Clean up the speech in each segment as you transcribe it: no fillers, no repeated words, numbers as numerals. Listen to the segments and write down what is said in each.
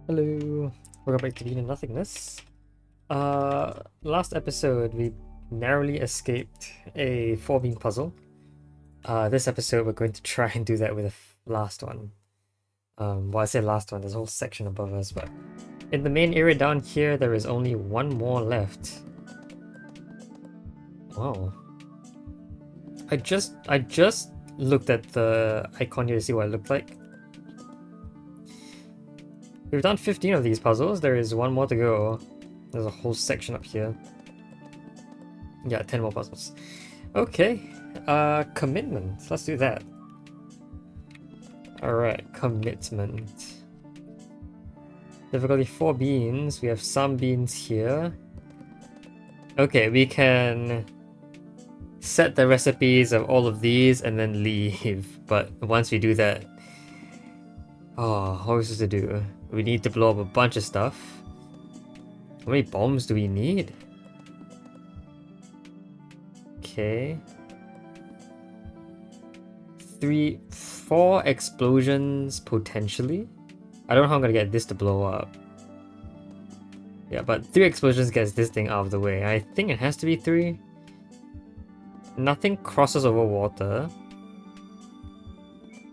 Hello, welcome back to the Nothingness. Last episode we narrowly escaped a 4-beam puzzle. This episode we're going to try and do that with the last one. Well, I say last one, there's a whole section above us, but in the main area down here there is only one more left. Wow. I just looked at the icon here to see what it looked like. We've done 15 of these puzzles, there is one more to go. There's a whole section up here. Yeah, 10 more puzzles. Okay, commitment. Let's do that. Alright, commitment. Difficulty 4 beans. We have some beans here. Okay, we can set the recipes of all of these and then leave. But once we do that... Oh, what are we supposed to do? We need to blow up a bunch of stuff. How many bombs do we need? Okay. 4 explosions potentially. I don't know how I'm gonna get this to blow up. Yeah, but 3 explosions gets this thing out of the way. I think it has to be 3. Nothing crosses over water.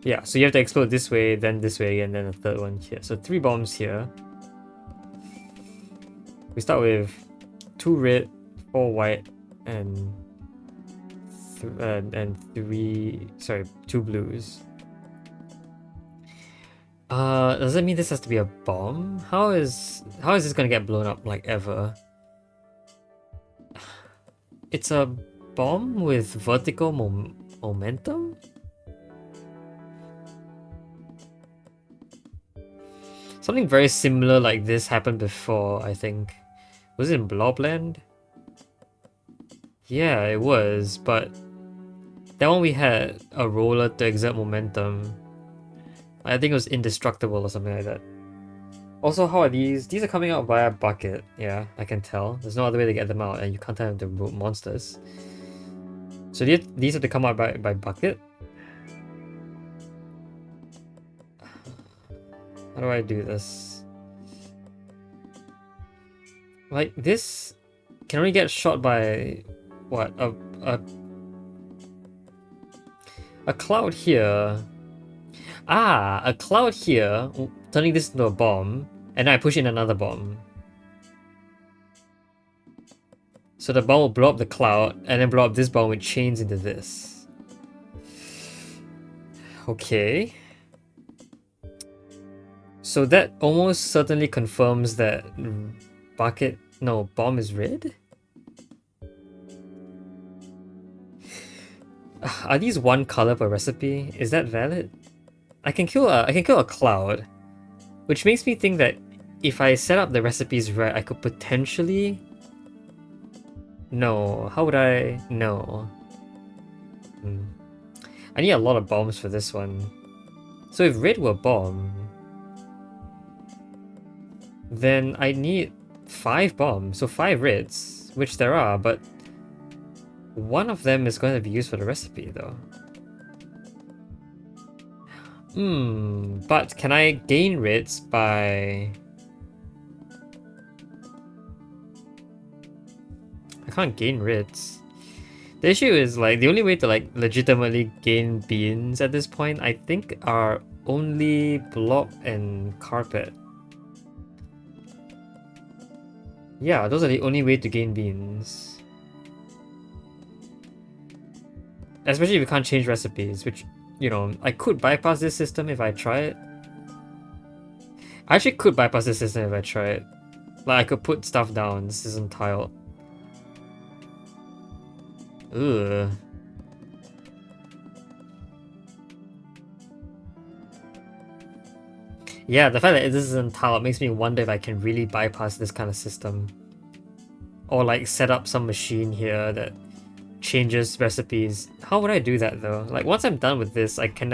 Yeah, so you have to explode this way, and then a third one here. So 3 bombs here. We start with 2 red, 4 white, and 2 blues. Does that mean this has to be a bomb? How is this gonna get blown up like ever? It's a bomb with vertical momentum? Something very similar like this happened before, I think. Was it in Blobland? Yeah, it was, but that one we had a roller to exert momentum. I think it was indestructible or something like that. Also, how are these? These are coming out via bucket. Yeah, I can tell. There's no other way to get them out, and you can't turn them into monsters. So these have to come out by bucket? How do I do this? Like, this can only get shot by... what? A cloud here. Ah, a cloud here, turning this into a bomb, and I push in another bomb. So the bomb will blow up the cloud, and then blow up this bomb, which chains into this. Okay. So that almost certainly confirms that bomb is red? Are these one color per recipe? Is that valid? I can kill a cloud, which makes me think that if I set up the recipes right, I could potentially... No, how would I... No. I need a lot of bombs for this one. So if red were bomb, then I need 5 bombs, so 5 reds, which there are, but one of them is going to be used for the recipe though. But can I gain reds by... I can't gain reds. The issue is, like, the only way to, like, legitimately gain beans at this point, I think, are only block and carpet. Yeah, those are the only way to gain beans. Especially if you can't change recipes, which, you know, I could bypass this system if I try it. I actually could bypass this system if I try it. Like, I could put stuff down. This isn't tiled. Ugh. Yeah, the fact that this isn't tiled makes me wonder if I can really bypass this kind of system. Or like set up some machine here that changes recipes. How would I do that though? Like, once I'm done with this, I can't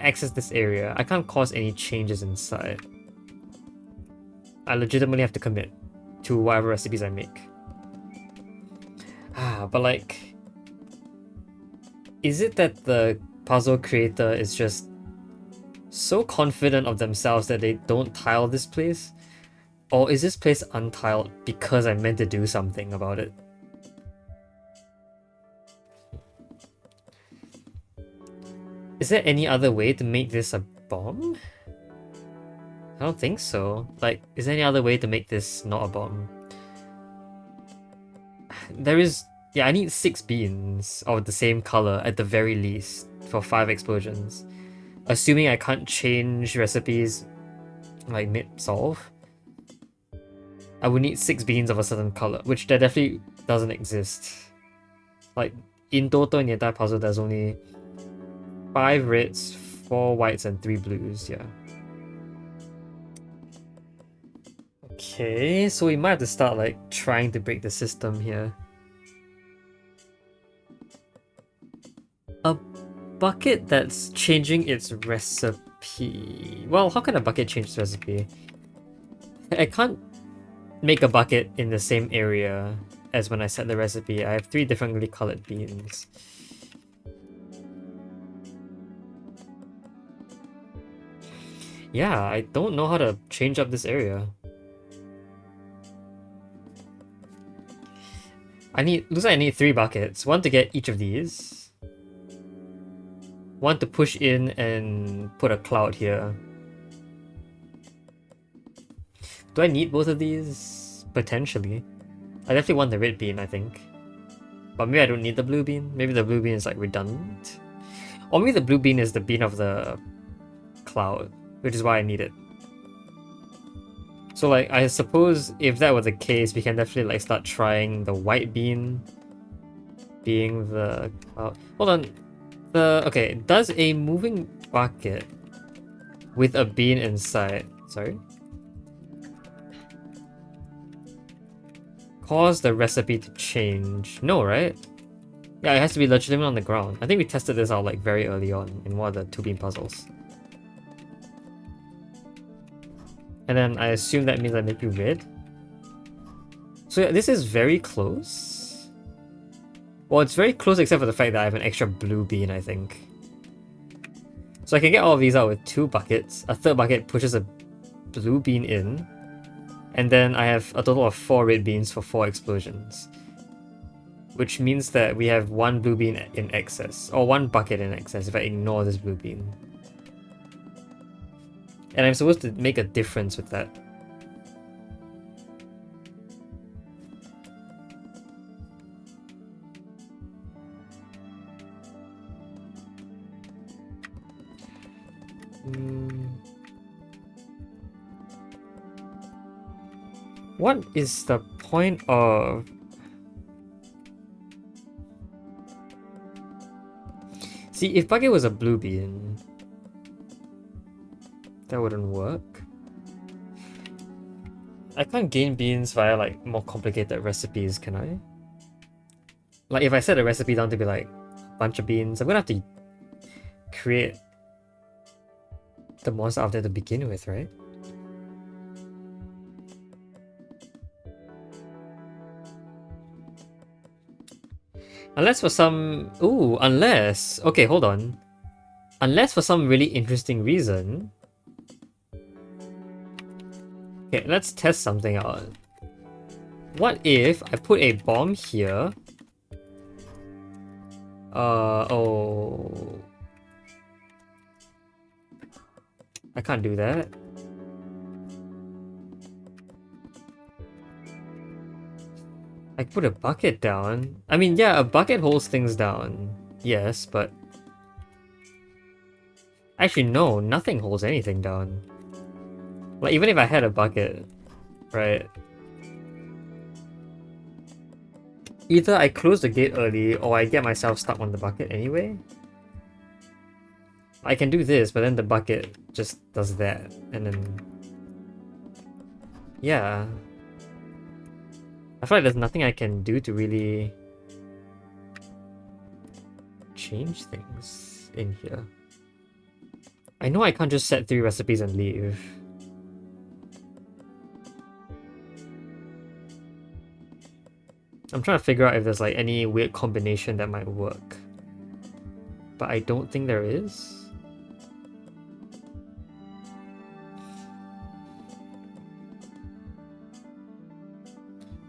access this area. I can't cause any changes inside. I legitimately have to commit to whatever recipes I make. But like... Is it that the puzzle creator is just so confident of themselves that they don't tile this place? Or is this place untiled because I meant to do something about it? Is there any other way to make this a bomb? I don't think so. Like, is there any other way to make this not a bomb? There is... Yeah, I need 6 beans of the same color at the very least for 5 explosions. Assuming I can't change recipes like mid-solve. I would need 6 beans of a certain color, which there definitely doesn't exist. Like, in total in the entire puzzle, there's only 5 reds, 4 whites, and 3 blues, yeah. Okay, so we might have to start like trying to break the system here. A bucket that's changing its recipe. Well, how can a bucket change its recipe? I can't make a bucket in the same area as when I set the recipe. I have 3 differently colored beans. Yeah, I don't know how to change up this area. Looks like I need 3 buckets. 1 to get each of these. 1 to push in and put a cloud here. Do I need both of these? Potentially. I definitely want the red bean, I think. But maybe I don't need the blue bean. Maybe the blue bean is like redundant. Or maybe the blue bean is the bean of the cloud, which is why I need it. So like, I suppose if that were the case, we can definitely like start trying the white bean being the cloud. Hold on. Okay, does a moving bucket with a bean inside, sorry, cause the recipe to change? No, right? Yeah, it has to be legitimate on the ground. I think we tested this out like very early on in one of the 2 bean puzzles. And then I assume that means I make you red. So yeah, this is very close. Well, it's very close except for the fact that I have an extra blue bean, I think. So I can get all of these out with 2 buckets. A third bucket pushes a blue bean in. And then I have a total of 4 red beans for 4 explosions. Which means that we have 1 blue bean in excess. Or 1 bucket in excess if I ignore this blue bean. And I'm supposed to make a difference with that. What is the point of... See, if bucket was a blue bean, that wouldn't work. I can't gain beans via like more complicated recipes, can I? Like if I set a recipe down to be like a bunch of beans, I'm gonna have to create the monster out there to begin with, right? Unless for some... Ooh, unless... Okay, hold on. Unless for some really interesting reason... Okay, let's test something out. What if I put a bomb here? Oh... I can't do that. I put a bucket down. I mean, yeah, a bucket holds things down. Yes, but... Actually, no, nothing holds anything down. Like, even if I had a bucket, right? Either I close the gate early, or I get myself stuck on the bucket anyway. I can do this, but then the bucket just does that, and then... Yeah. I feel like there's nothing I can do to really... change things in here. I know I can't just set 3 recipes and leave. I'm trying to figure out if there's like any weird combination that might work. But I don't think there is.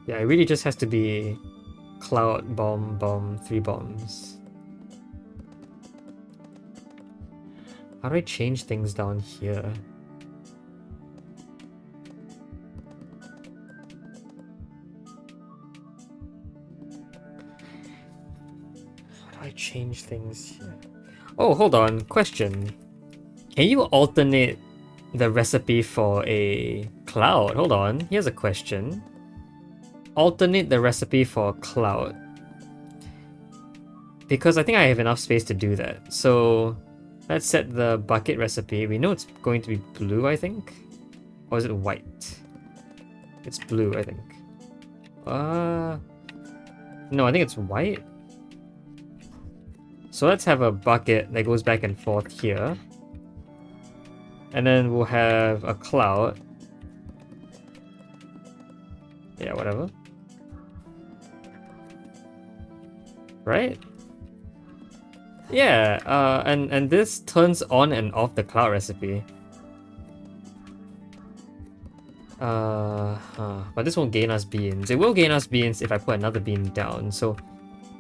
Yeah, it really just has to be cloud, bomb, bomb, 3 bombs. How do I change things down here? How do I change things here? Oh, hold on. Question. Can you alternate the recipe for a cloud? Hold on. Here's a question. Alternate the recipe for cloud. Because I think I have enough space to do that. So let's set the bucket recipe. We know it's going to be blue, I think. Or is it white? It's blue, I think. No, I think it's white. So let's have a bucket that goes back and forth here. And then we'll have a cloud. Yeah, whatever. Right? Yeah, and this turns on and off the cloud recipe. But this won't gain us beans. It will gain us beans if I put another bean down. So,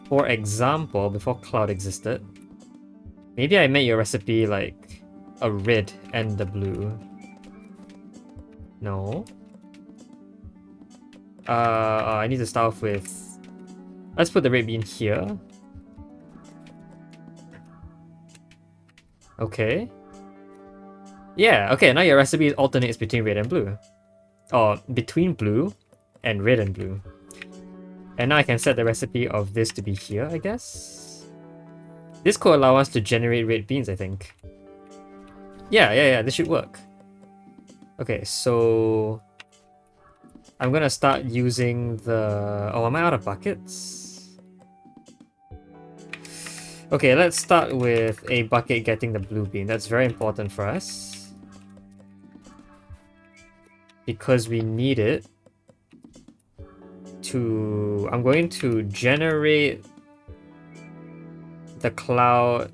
for example, before cloud existed, maybe I made your recipe like a red and the blue. No. I need to start off with... Let's put the red bean here. Okay. Yeah, okay, now your recipe alternates between red and blue. Or between blue and red and blue. And now I can set the recipe of this to be here, I guess? This could allow us to generate red beans, I think. Yeah, this should work. Okay, so... I'm gonna start using the... Oh, am I out of buckets? Okay, let's start with a bucket getting the blue bean. That's very important for us. Because we need it to... I'm going to generate the cloud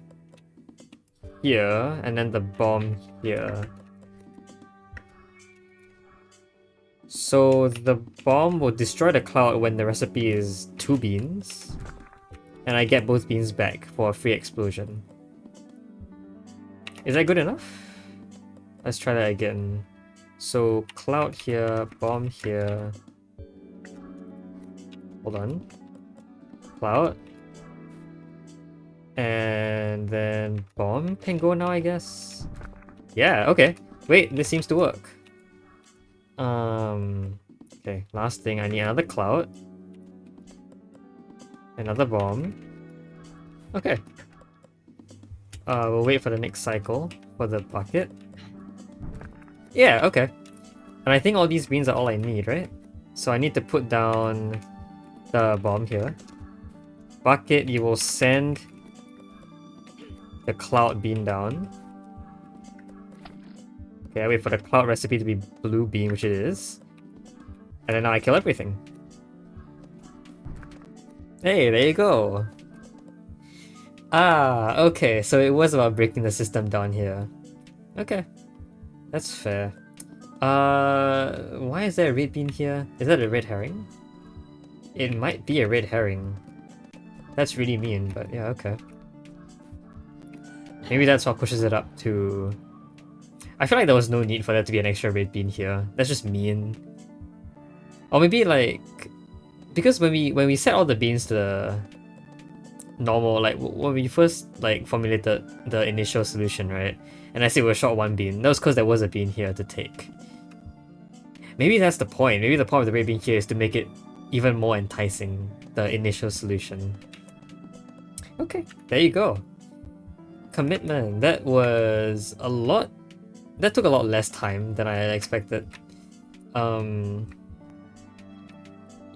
here, and then the bomb here. So the bomb will destroy the cloud when the recipe is 2 beans. And I get both beans back for a free explosion. Is that good enough? Let's try that again. So cloud here, bomb here. Hold on. Cloud. And then bomb can go now, I guess. Yeah, okay. Wait, this seems to work. Okay, last thing, I need another cloud. Another bomb. Okay. We'll wait for the next cycle for the bucket. Yeah, okay. And I think all these beans are all I need, right? So I need to put down the bomb here. Bucket, you will send the cloud bean down. Okay, I wait for the cloud recipe to be blue bean, which it is. And then now I kill everything. Hey, there you go. Ah, okay, so it was about breaking the system down here. Okay, that's fair. Why is there a red bean here? Is that a red herring? It might be a red herring. That's really mean, but yeah, okay. Maybe that's what pushes it up to... I feel like there was no need for there to be an extra red bean here. That's just mean. Or maybe like... Because when we set all the beans to the normal, like when we first like formulated the initial solution, right? And I said we're short 1 bean. That was because there was a bean here to take. Maybe that's the point. Maybe the point of the red bean here is to make it even more enticing, the initial solution. Okay, there you go. Commitment. That was a lot. That took a lot less time than I expected.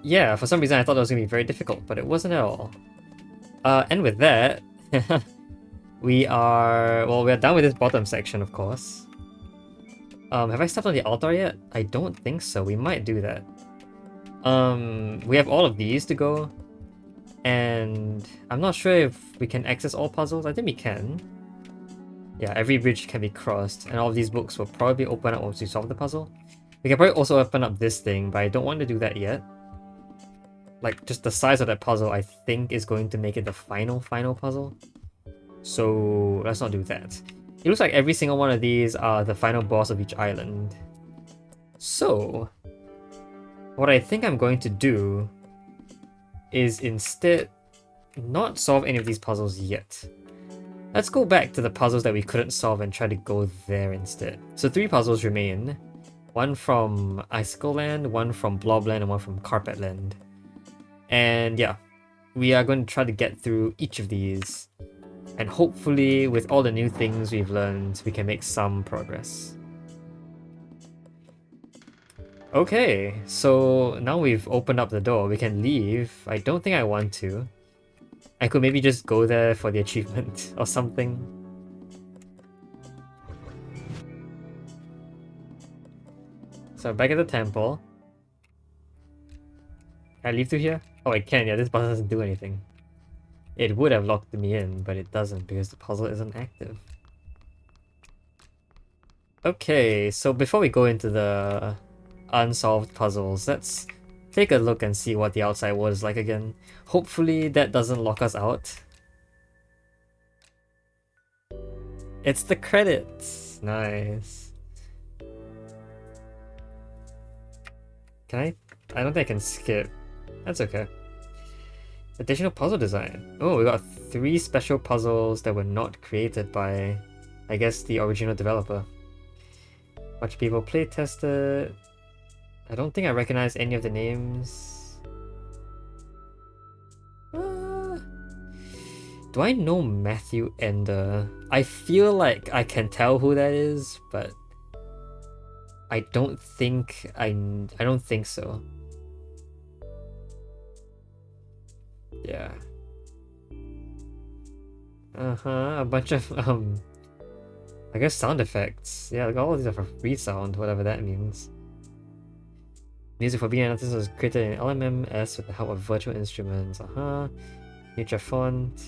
Yeah, for some reason I thought it was going to be very difficult, but it wasn't at all. And with that, we're done with this bottom section, of course. Have I stepped on the altar yet? I don't think so. We might do that. We have all of these to go. And I'm not sure if we can access all puzzles. I think we can. Yeah, every bridge can be crossed, and all of these books will probably open up once we solve the puzzle. We can probably also open up this thing, but I don't want to do that yet. like just the size of that puzzle, I think is going to make it the final puzzle. So let's not do that. It looks like every single one of these are the final boss of each island. So what I think I'm going to do is instead not solve any of these puzzles yet. Let's go back to the puzzles that we couldn't solve and try to go there instead. So 3 puzzles remain. One from Icicle Land, one from Blob Land, and one from Carpet Land. And yeah, we are going to try to get through each of these. And hopefully, with all the new things we've learned, we can make some progress. Okay, so now we've opened up the door. We can leave. I don't think I want to. I could maybe just go there for the achievement or something. So back at the temple. Can I leave through here? Oh, I can. Yeah, this button doesn't do anything. It would have locked me in, but it doesn't because the puzzle isn't active. Okay, so before we go into the unsolved puzzles, let's take a look and see what the outside world is like again. Hopefully that doesn't lock us out. It's the credits! Nice. Can I? I don't think I can skip. That's okay. Additional puzzle design. Oh, we got 3 special puzzles that were not created by, I guess, the original developer. Bunch of people playtested. I don't think I recognize any of the names. Do I know Matthew Ender? I feel like I can tell who that is, but I don't think I don't think so. Yeah. A bunch of I guess sound effects. Yeah, like all of these are for free sound, whatever that means. Music for being analysis was created in LMMS with the help of virtual instruments. Nature font.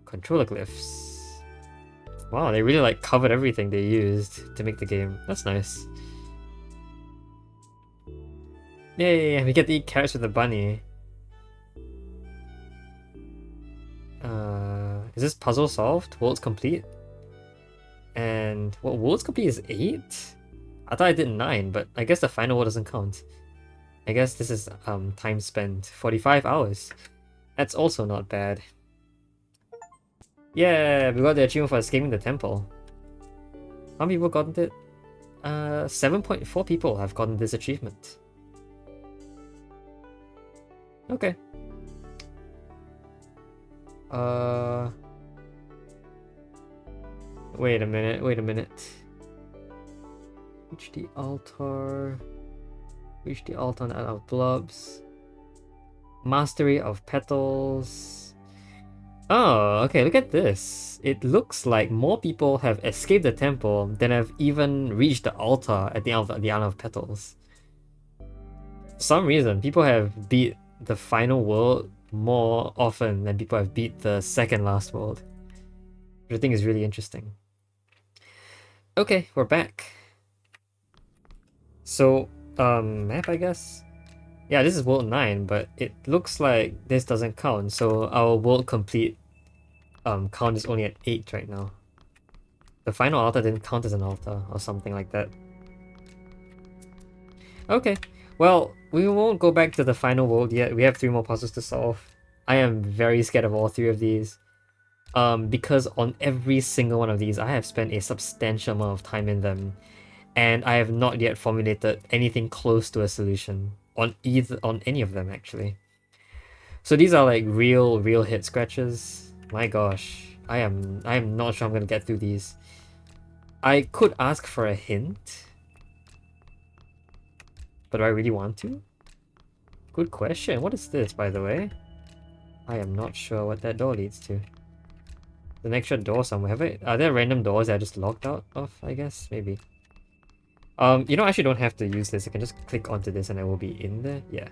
Controller glyphs. Wow, they really like covered everything they used to make the game. That's nice. Yay, we get to eat carrots with the bunny. Is this puzzle solved? World's complete? And what, world's complete is 8? I thought I did 9, but I guess the final world doesn't count. I guess this is time spent. 45 hours. That's also not bad. Yeah, we got the achievement for escaping the temple. How many people gotten it? 7.4 people have gotten this achievement. Okay. Wait a minute. Reach the altar and out of blobs. Mastery of petals. Oh, okay, look at this. It looks like more people have escaped the temple than have even reached the altar at the end of the Island of Petals. For some reason, people have beat the final world more often than people have beat the second last world, which I think is really interesting. Okay, we're back. So, map, I guess? Yeah, this is world 9, but it looks like this doesn't count, so our world complete count is only at 8 right now. The final altar didn't count as an altar, or something like that. Okay, well, we won't go back to the final world yet. We have 3 more puzzles to solve. I am very scared of all 3 of these. Because on every single one of these, I have spent a substantial amount of time in them, and I have not yet formulated anything close to a solution on any of them actually. So these are like real hit scratches. My gosh, I am not sure I'm gonna get through these. I could ask for a hint, but do I really want to? Good question. What is this, by the way? I am not sure what that door leads to. An extra door somewhere. Are there random doors that are just locked out of, I guess? Maybe. You know, I actually don't have to use this. I can just click onto this and I will be in there. Yeah.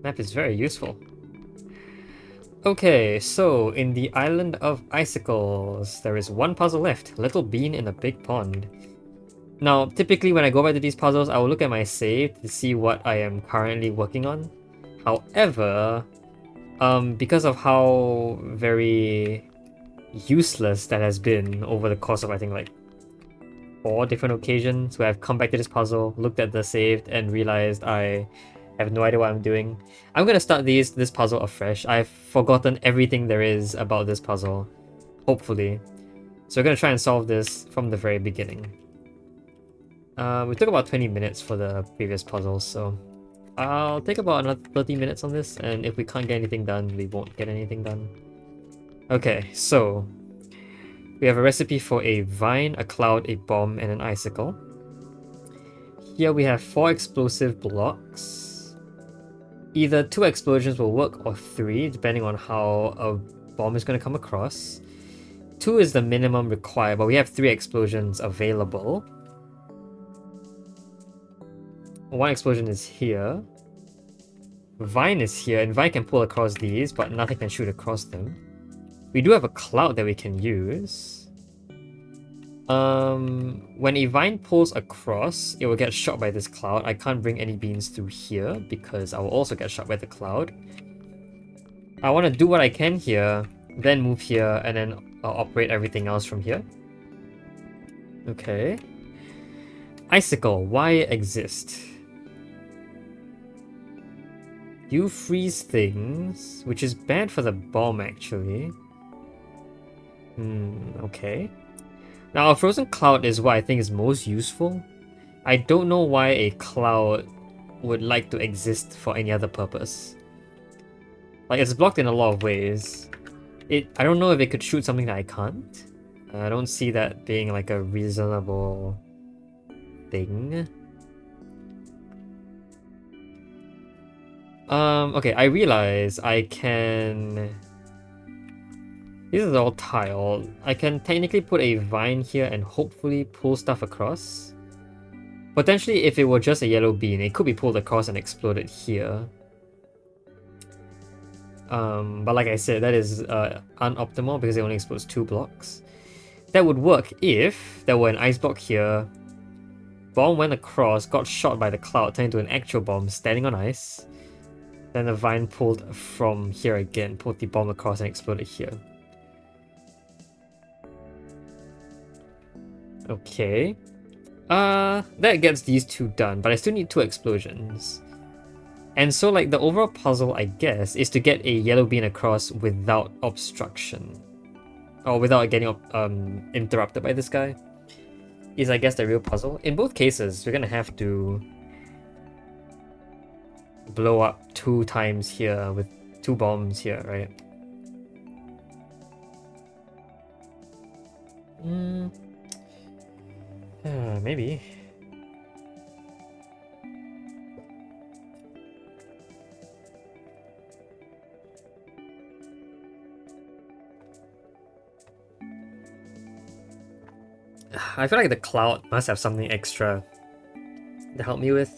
Map is very useful. Okay, so in the Island of Icicles, there is 1 puzzle left. Little bean in a big pond. Now, typically when I go back to these puzzles, I will look at my save to see what I am currently working on. However, because of how very useless that has been over the course of I think like 4 different occasions where I've come back to this puzzle, looked at the saved, and realized I have no idea what I'm doing. I'm gonna start this puzzle afresh. I've forgotten everything there is about this puzzle, hopefully. So we're gonna try and solve this from the very beginning. We took about 20 minutes for the previous puzzle, so I'll take about another 30 minutes on this, and if we can't get anything done, we won't get anything done. Okay, so we have a recipe for a vine, a cloud, a bomb, and an icicle. Here we have 4 explosive blocks. Either 2 explosions will work or 3, depending on how a bomb is going to come across. 2 is the minimum required, but we have 3 explosions available. 1 explosion is here. Vine is here, and Vine can pull across these, but nothing can shoot across them. We do have a cloud that we can use. When a vine pulls across, it will get shot by this cloud. I can't bring any beans through here because I will also get shot by the cloud. I want to do what I can here, then move here, and then operate everything else from here. Okay. Icicle, why exist? You freeze things, which is bad for the bomb actually. Okay. Now, a frozen cloud is what I think is most useful. I don't know why a cloud would like to exist for any other purpose. Like, it's blocked in a lot of ways. I don't know if it could shoot something that I can't. I don't see that being like a reasonable thing. Okay, I realize I can... This is all tile. I can technically put a vine here and hopefully pull stuff across. Potentially, if it were just a yellow bean, it could be pulled across and exploded here. But like I said, that is unoptimal because it only explodes 2 blocks. That would work if there were an ice block here. Bomb went across, got shot by the cloud, turned into an actual bomb standing on ice. Then the vine pulled from here again, pulled the bomb across and exploded here. Okay. That gets these 2 done, but I still need 2 explosions. And so like the overall puzzle, I guess, is to get a yellow bean across without obstruction. Or without getting interrupted by this guy. Is I guess the real puzzle. In both cases, we're gonna have to blow up 2 times here with 2 bombs here, right? Maybe. I feel like the cloud must have something extra to help me with.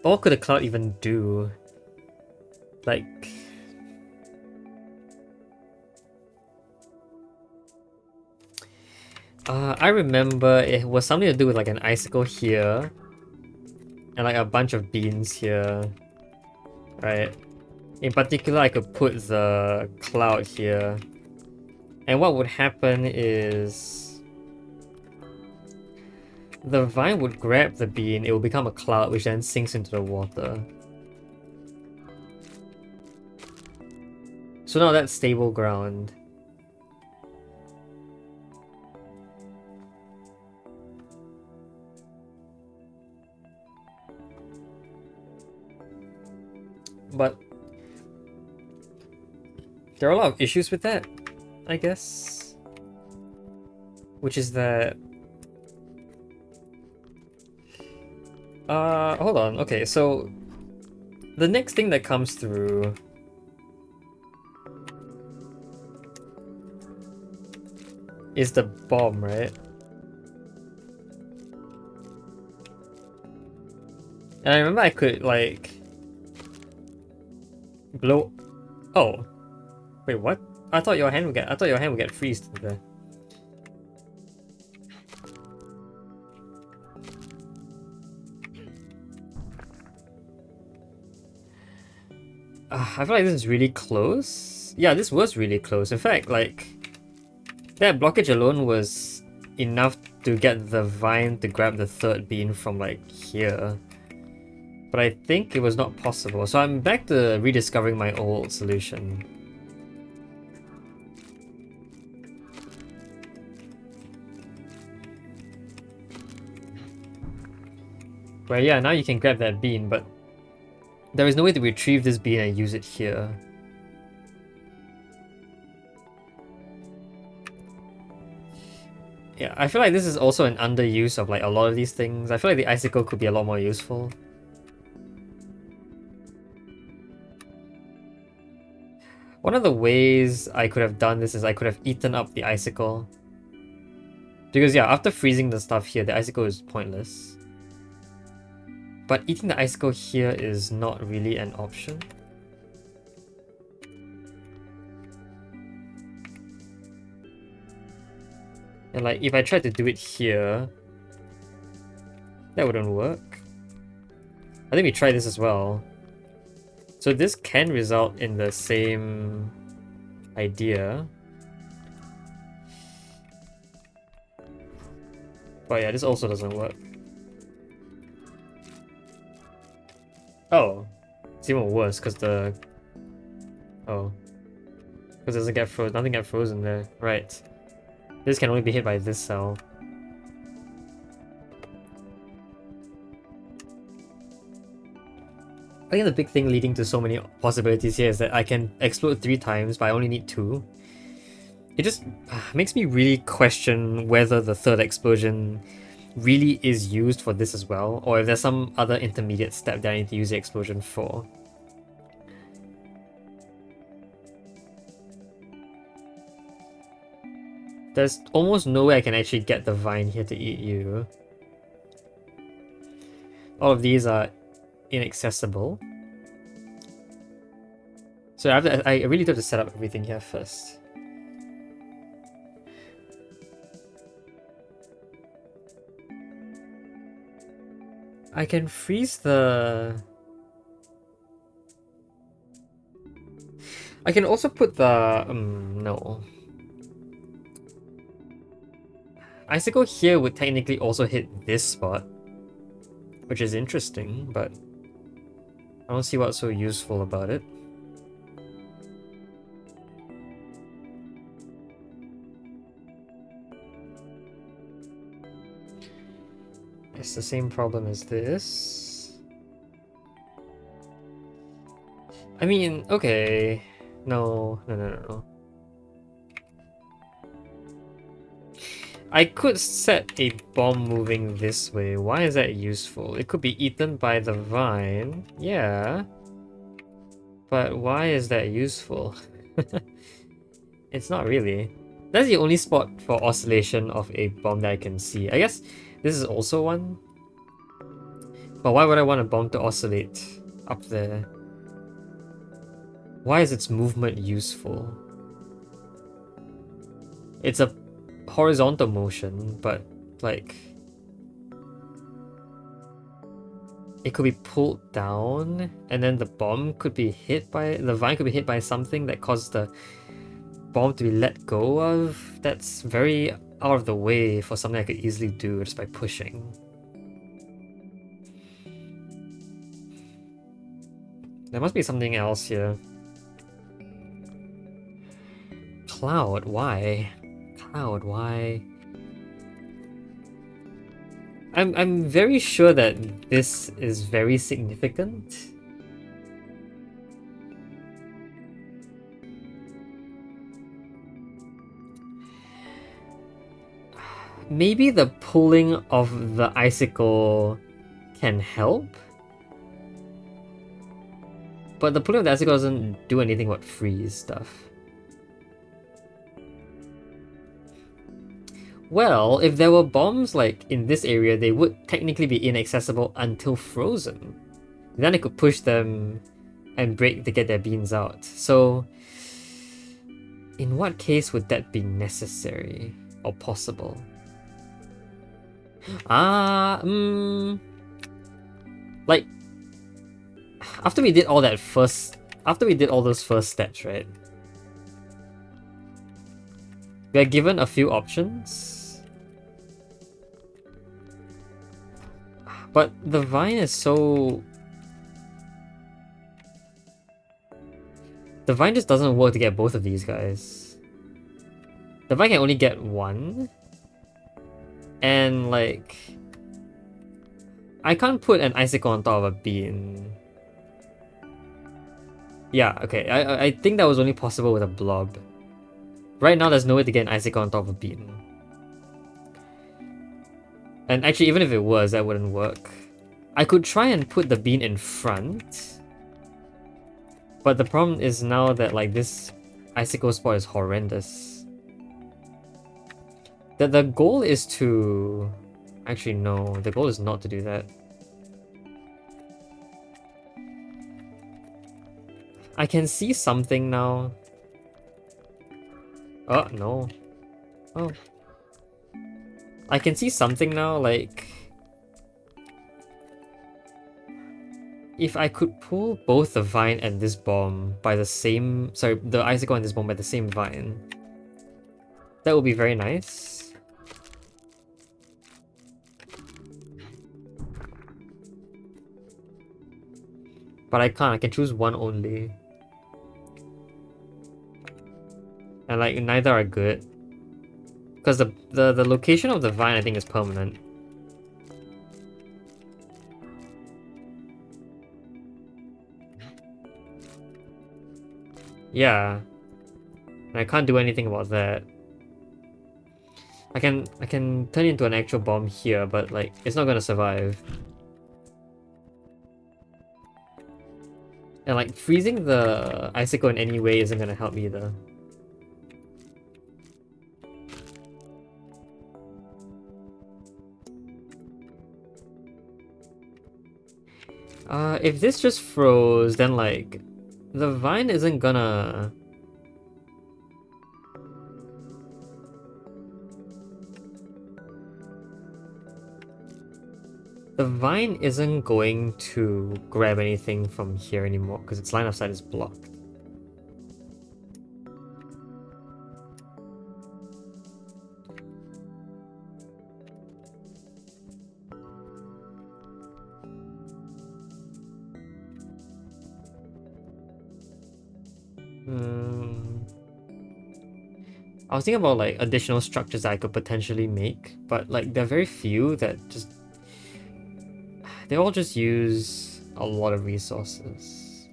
But what could the cloud even do? Like... I remember it was something to do with like an icicle here. And like a bunch of beans here. Right? In particular, I could put the cloud here. And what would happen is... the vine would grab the bean, it will become a cloud which then sinks into the water. So now that's stable ground. But there are a lot of issues with that, I guess. Which is that... hold on. Okay, so... the next thing that comes through... is the bomb, right? And I remember I could, like... blow... Oh. Wait, what? I thought your hand would get freezed there. I feel like this is really close. Yeah, this was really close. In fact, like, that blockage alone was enough to get the vine to grab the third bean from, like, here. But I think it was not possible. So I'm back to rediscovering my old solution. Where, yeah, now you can grab that bean, but there is no way to retrieve this bean and use it here. Yeah, I feel like this is also an underuse of like a lot of these things. I feel like the icicle could be a lot more useful. One of the ways I could have done this is I could have eaten up the icicle. Because yeah, after freezing the stuff here, the icicle is pointless. But eating the icicle here is not really an option. And like, if I tried to do it here, that wouldn't work. I think we try this as well. So this can result in the same idea. But yeah, this also doesn't work. Oh, it's even worse because the... Oh. Because it doesn't get frozen. Nothing get frozen there. Right. This can only be hit by this cell. I think the big thing leading to so many possibilities here is that I can explode 3 times, but I only need 2. It just makes me really question whether the third explosion really is used for this as well, or if there's some other intermediate step that I need to use the explosion for. There's almost no way I can actually get the vine here to eat you. All of these are inaccessible. So I really do have to set up everything here first. I can freeze the... I can also put the... no. Icicle here would technically also hit this spot, which is interesting, but I don't see what's so useful about it. It's the same problem as this. I mean, okay. No. I could set a bomb moving this way. Why is that useful? It could be eaten by the vine. Yeah. But why is that useful? It's not really. That's the only spot for oscillation of a bomb that I can see. I guess this is also one. But why would I want a bomb to oscillate up there? Why is its movement useful? It's a horizontal motion, but like it could be pulled down and then the bomb could be hit by the vine could be hit by something that causes the bomb to be let go of. That's very out of the way for something I could easily do just by pushing. There must be something else here. Cloud, why? Cloud, why? I'm very sure that this is very significant. Maybe the pulling of the icicle can help, but the pulling of the icicle doesn't do anything but freeze stuff. Well, if there were bombs like in this area, they would technically be inaccessible until frozen. Then I could push them and break to get their beans out. So, in what case would that be necessary or possible? Like, after we did all that first after we did all those first steps, right? We are given a few options. But the vine is so... The vine just doesn't work to get both of these guys. The vine can only get one. And like... I can't put an icicle on top of a bean. Yeah, okay. I think that was only possible with a blob. Right now, there's no way to get an icicle on top of a bean. And actually, even if it was, that wouldn't work. I could try and put the bean in front. But the problem is now that like this icicle spot is horrendous. The goal is to... Actually, no. The goal is not to do that. I can see something now. Oh, no. Oh. I can see something now, like... If I could pull both the vine and this bomb by the same... Sorry, the icicle and this bomb by the same vine. That would be very nice. But I can't, I can choose one only. And like, neither are good. Because the location of the vine, I think, is permanent. Yeah. And I can't do anything about that. I can turn it into an actual bomb here, but like, it's not gonna survive. And like, freezing the icicle in any way isn't gonna help either. If this just froze, then like, the vine isn't gonna... The vine isn't going to grab anything from here anymore because its line of sight is blocked. I was thinking about like additional structures that I could potentially make, but like there are very few that just... They all just use a lot of resources.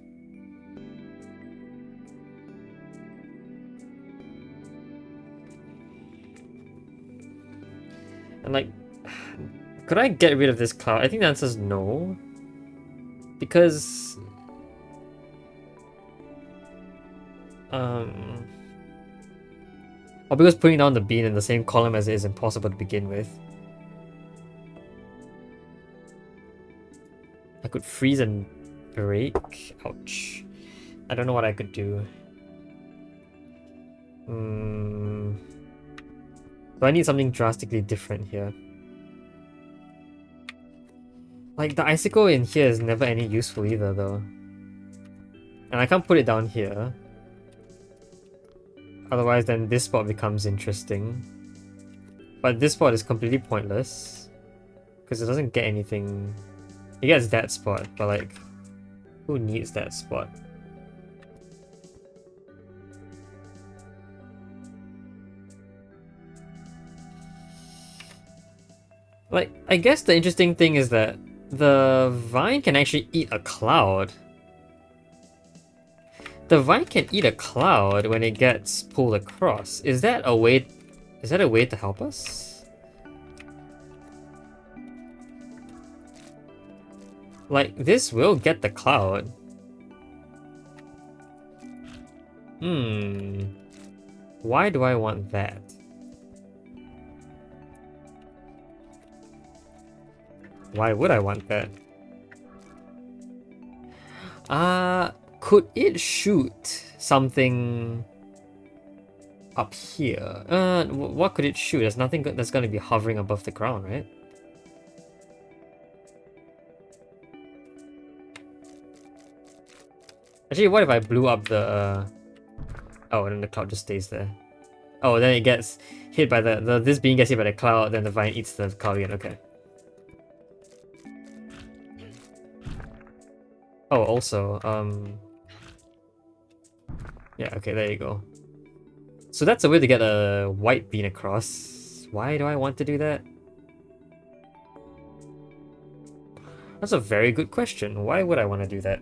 And like, could I get rid of this cloud? I think the answer is no. Because... Or because putting down the bean in the same column as it is impossible to begin with. I could freeze and break. Ouch. I don't know what I could do. Do I need something drastically different here? Like, the icicle in here is never any useful either, though. And I can't put it down here. Otherwise, then this spot becomes interesting. But this spot is completely pointless. Because it doesn't get anything... It gets that spot, but like... Who needs that spot? Like, I guess the interesting thing is that the vine can actually eat a cloud. The vine can eat a cloud when it gets pulled across. Is that a way to help us? Like, this will get the cloud. Why do I want that? Why would I want that? Could it shoot something up here? What could it shoot? There's nothing that's gonna be hovering above the ground, right? Actually, what if I blew up the... Oh, and then the cloud just stays there. Oh, then it gets hit by this being gets hit by the cloud, then the vine eats the cloud again. Okay. Oh, also, yeah, okay, there you go. So that's a way to get a white bean across. Why do I want to do that? That's a very good question. Why would I want to do that?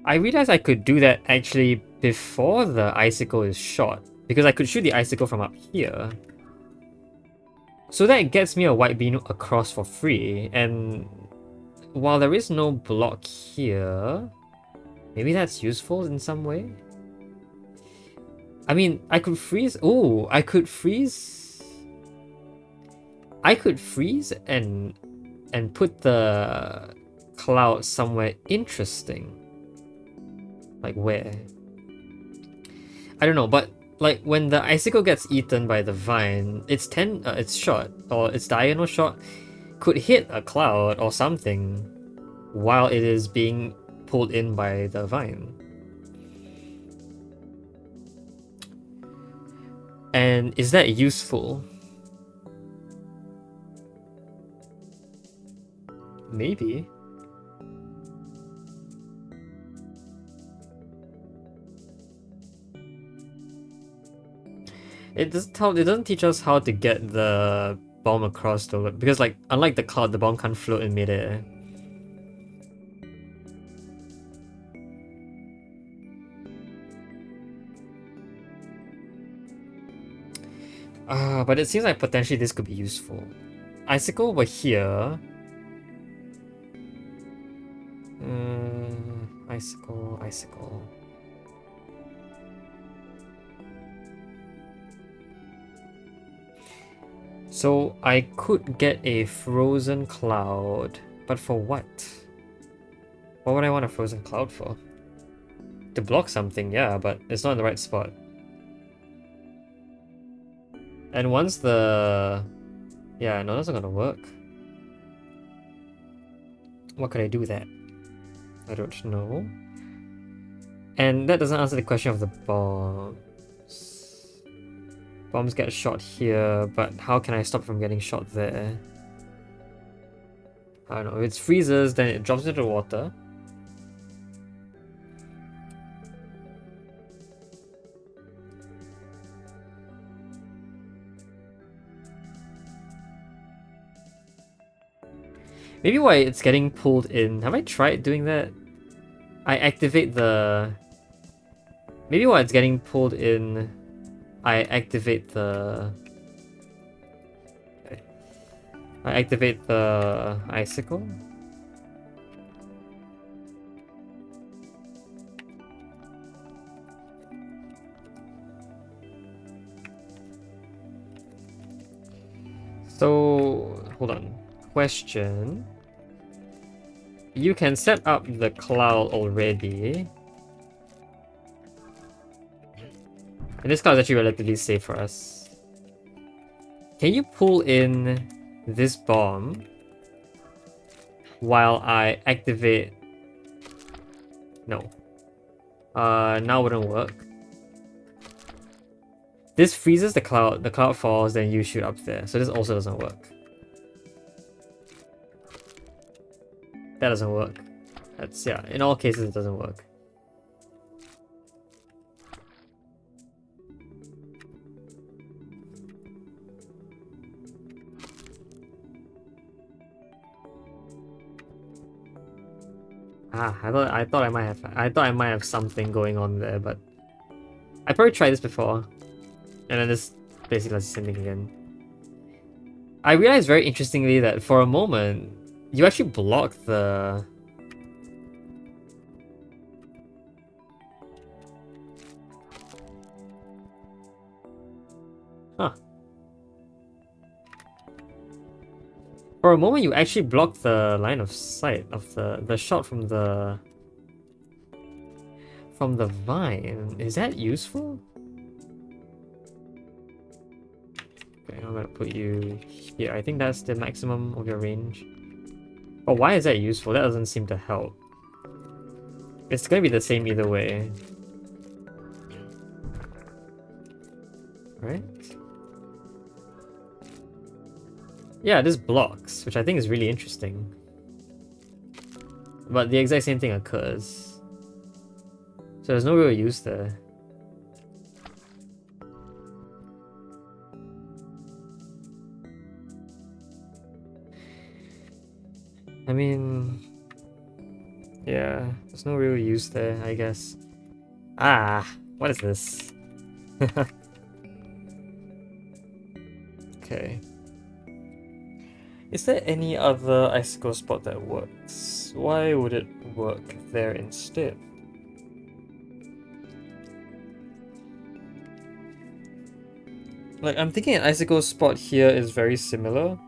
I realized I could do that actually before the icicle is shot, because I could shoot the icicle from up here. So that gets me a white bean across for free, and while there is no block here, maybe that's useful in some way? I mean, I could freeze... Oh, I could freeze... I could freeze and put the cloud somewhere interesting. Like where? I don't know, but like when the icicle gets eaten by the vine, its shot or its diagonal shot could hit a cloud or something while it is being pulled in by the vine. And is that useful? Maybe. It doesn't teach us how to get the bomb across though, because like unlike the cloud, the bomb can't float in midair. But it seems like potentially this could be useful. Icicle over here. Icicle. So I could get a frozen cloud, but for what? What would I want a frozen cloud for? To block something, yeah, but it's not in the right spot. And once the... Yeah, no, that's not gonna work. What could I do with that? I don't know. And that doesn't answer the question of the bombs. Bombs get shot here, but how can I stop from getting shot there? I don't know. If it freezes, then it drops into the water. Maybe why it's getting pulled in. Have I tried doing that? I activate the... Maybe while it's getting pulled in, I activate the... Okay. I activate the icicle. So, hold on. Question. You can set up the cloud already. And this cloud is actually relatively safe for us. Can you pull in this bomb while I activate... No. Now wouldn't work. This freezes the cloud falls, then you shoot up there. So this also doesn't work. That doesn't work. That's, yeah, in all cases it doesn't work. I thought I might have something going on there, but I probably tried this before. And then this basically does the same thing again. I realized very interestingly that for a moment, you actually block the... Huh. For a moment, you actually block the line of sight of the shot from the vine. Is that useful? Okay, I'm gonna put you here. I think that's the maximum of your range. But why is that useful? That doesn't seem to help. It's gonna be the same either way. Right? Yeah, this blocks, which I think is really interesting. But the exact same thing occurs. So there's no real use there. I mean... yeah, there's no real use there, I guess. Ah, what is this? Okay. Is there any other icicle spot that works? Why would it work there instead? Like, I'm thinking an icicle spot here is very similar.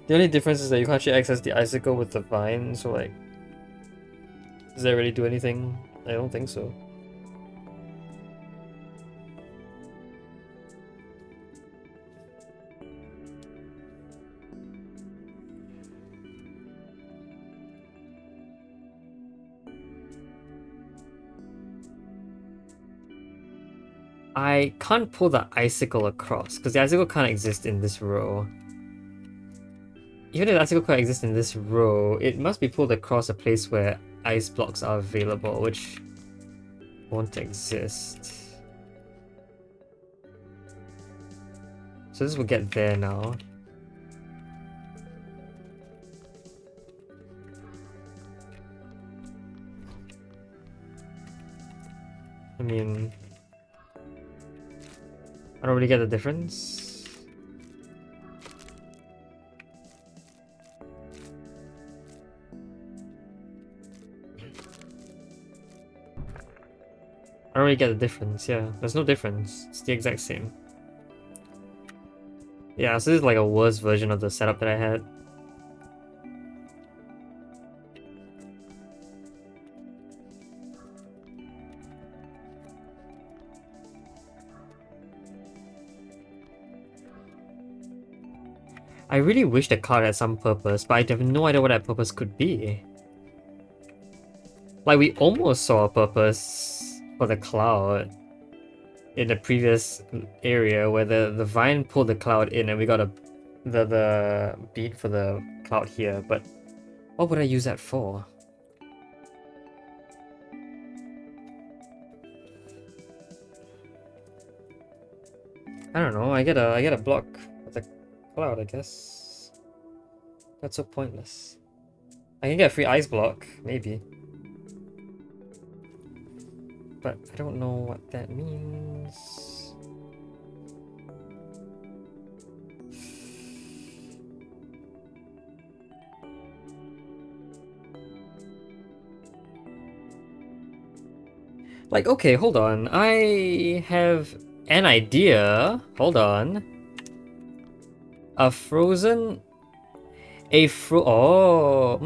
The only difference is that you can't actually access the icicle with the vine, so like... does that really do anything? I don't think so. I can't pull the icicle across, because the icicle can't exist in this row. Even if the icicle can't exist in this row, it must be pulled across a place where ice blocks are available, which won't exist. So this will get there now. I mean... I don't really get the difference. I don't really get the difference, yeah. There's no difference. It's the exact same. Yeah, so this is like a worse version of the setup that I had. I really wish the card had some purpose, but I have no idea what that purpose could be. Like, we almost saw a purpose for the cloud in the previous area where the vine pulled the cloud in and we got the bead for the cloud here, but what would I use that for? I don't know, I get a block with the cloud, I guess. That's so pointless. I can get a free ice block, maybe. But I don't know what that means. Like, okay, hold on. I have an idea. Hold on. A frozen... Oh,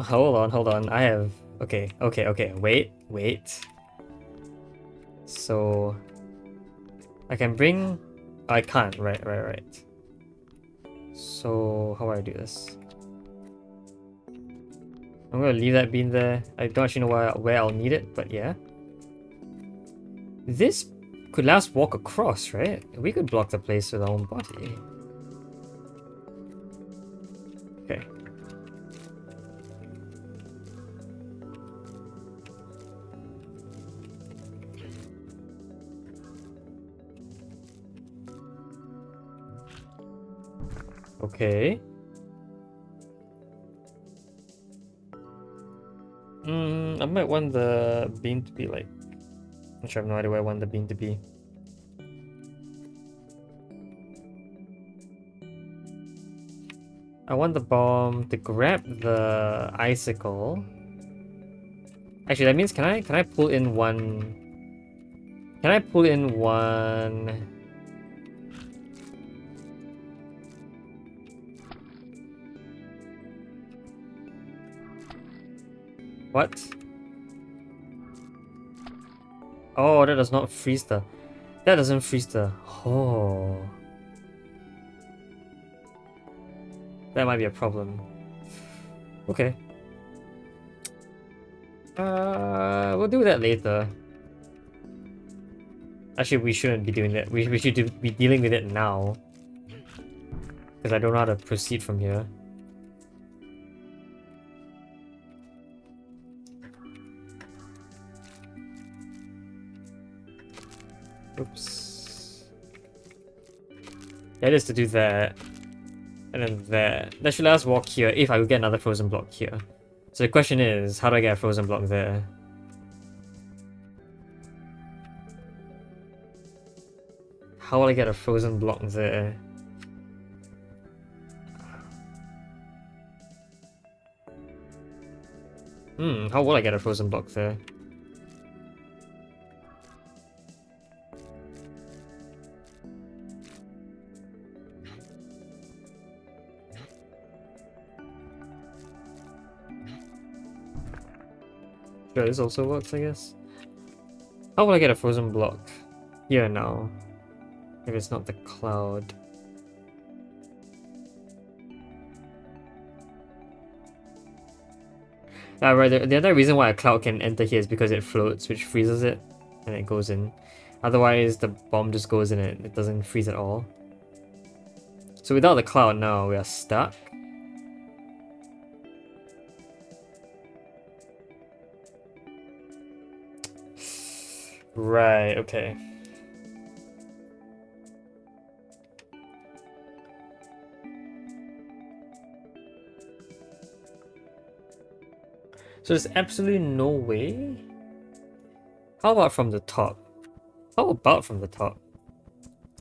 hold on. I have... Okay. Wait. So... I can bring... I can't. Right. So, how do I do this? I'm gonna leave that bean there. I don't actually know where I'll need it, but yeah. This could let us walk across, right? We could block the place with our own body. Okay. Okay. I might want the bean to be like... I'm sure I have no idea where I want the bean to be. I want the bomb to grab the icicle. Actually, that means can I pull in one? Can I pull in one? What? Oh, that does not freeze the... That doesn't freeze the... Oh. That might be a problem. Okay. We'll do that later. Actually, we shouldn't be doing that. We should be dealing with it now. Because I don't know how to proceed from here. Oops. Yeah, it is to do that. And then that. That should let us walk here if I would get another frozen block here. So the question is, how do I get a frozen block there? How will I get a frozen block there? How will I get a frozen block there? Sure, this also works, I guess. How will I get a frozen block here now? If it's not the cloud. Right, the other reason why a cloud can enter here is because it floats, which freezes it, and it goes in. Otherwise, the bomb just goes in it doesn't freeze at all. So without the cloud now, we are stuck. Right, okay. So there's absolutely no way? How about from the top? How about from the top?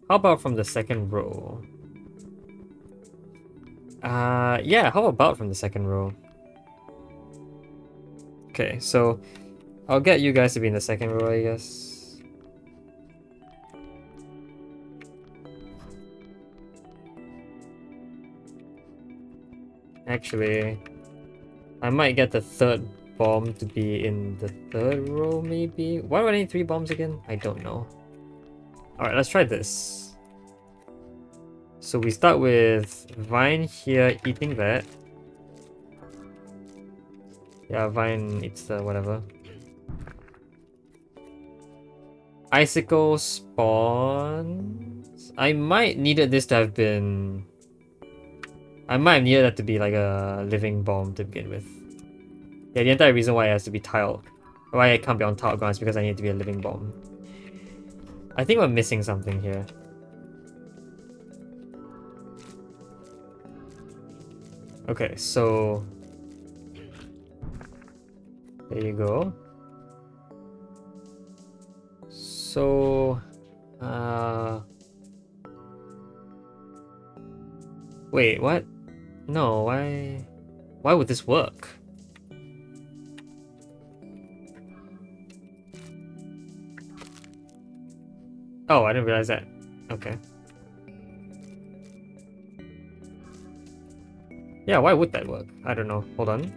How about from the second row? Yeah, how about from the second row? Okay, so I'll get you guys to be in the second row, I guess. Actually, I might get the third bomb to be in the third row, maybe? Why do I need 3 bombs again? I don't know. Alright, let's try this. So we start with Vine here eating that. Yeah, Vine eats the whatever. Icicle spawns. I might needed this to have been... I might have needed that to be like a living bomb to begin with. Yeah, the entire reason why it has to be tiled, why it can't be on tiled ground is because I need it to be a living bomb. I think we're missing something here. Okay, so... there you go. So... wait, what? No, why... Why would this work? Oh, I didn't realize that. Okay. Yeah, why would that work? I don't know. Hold on.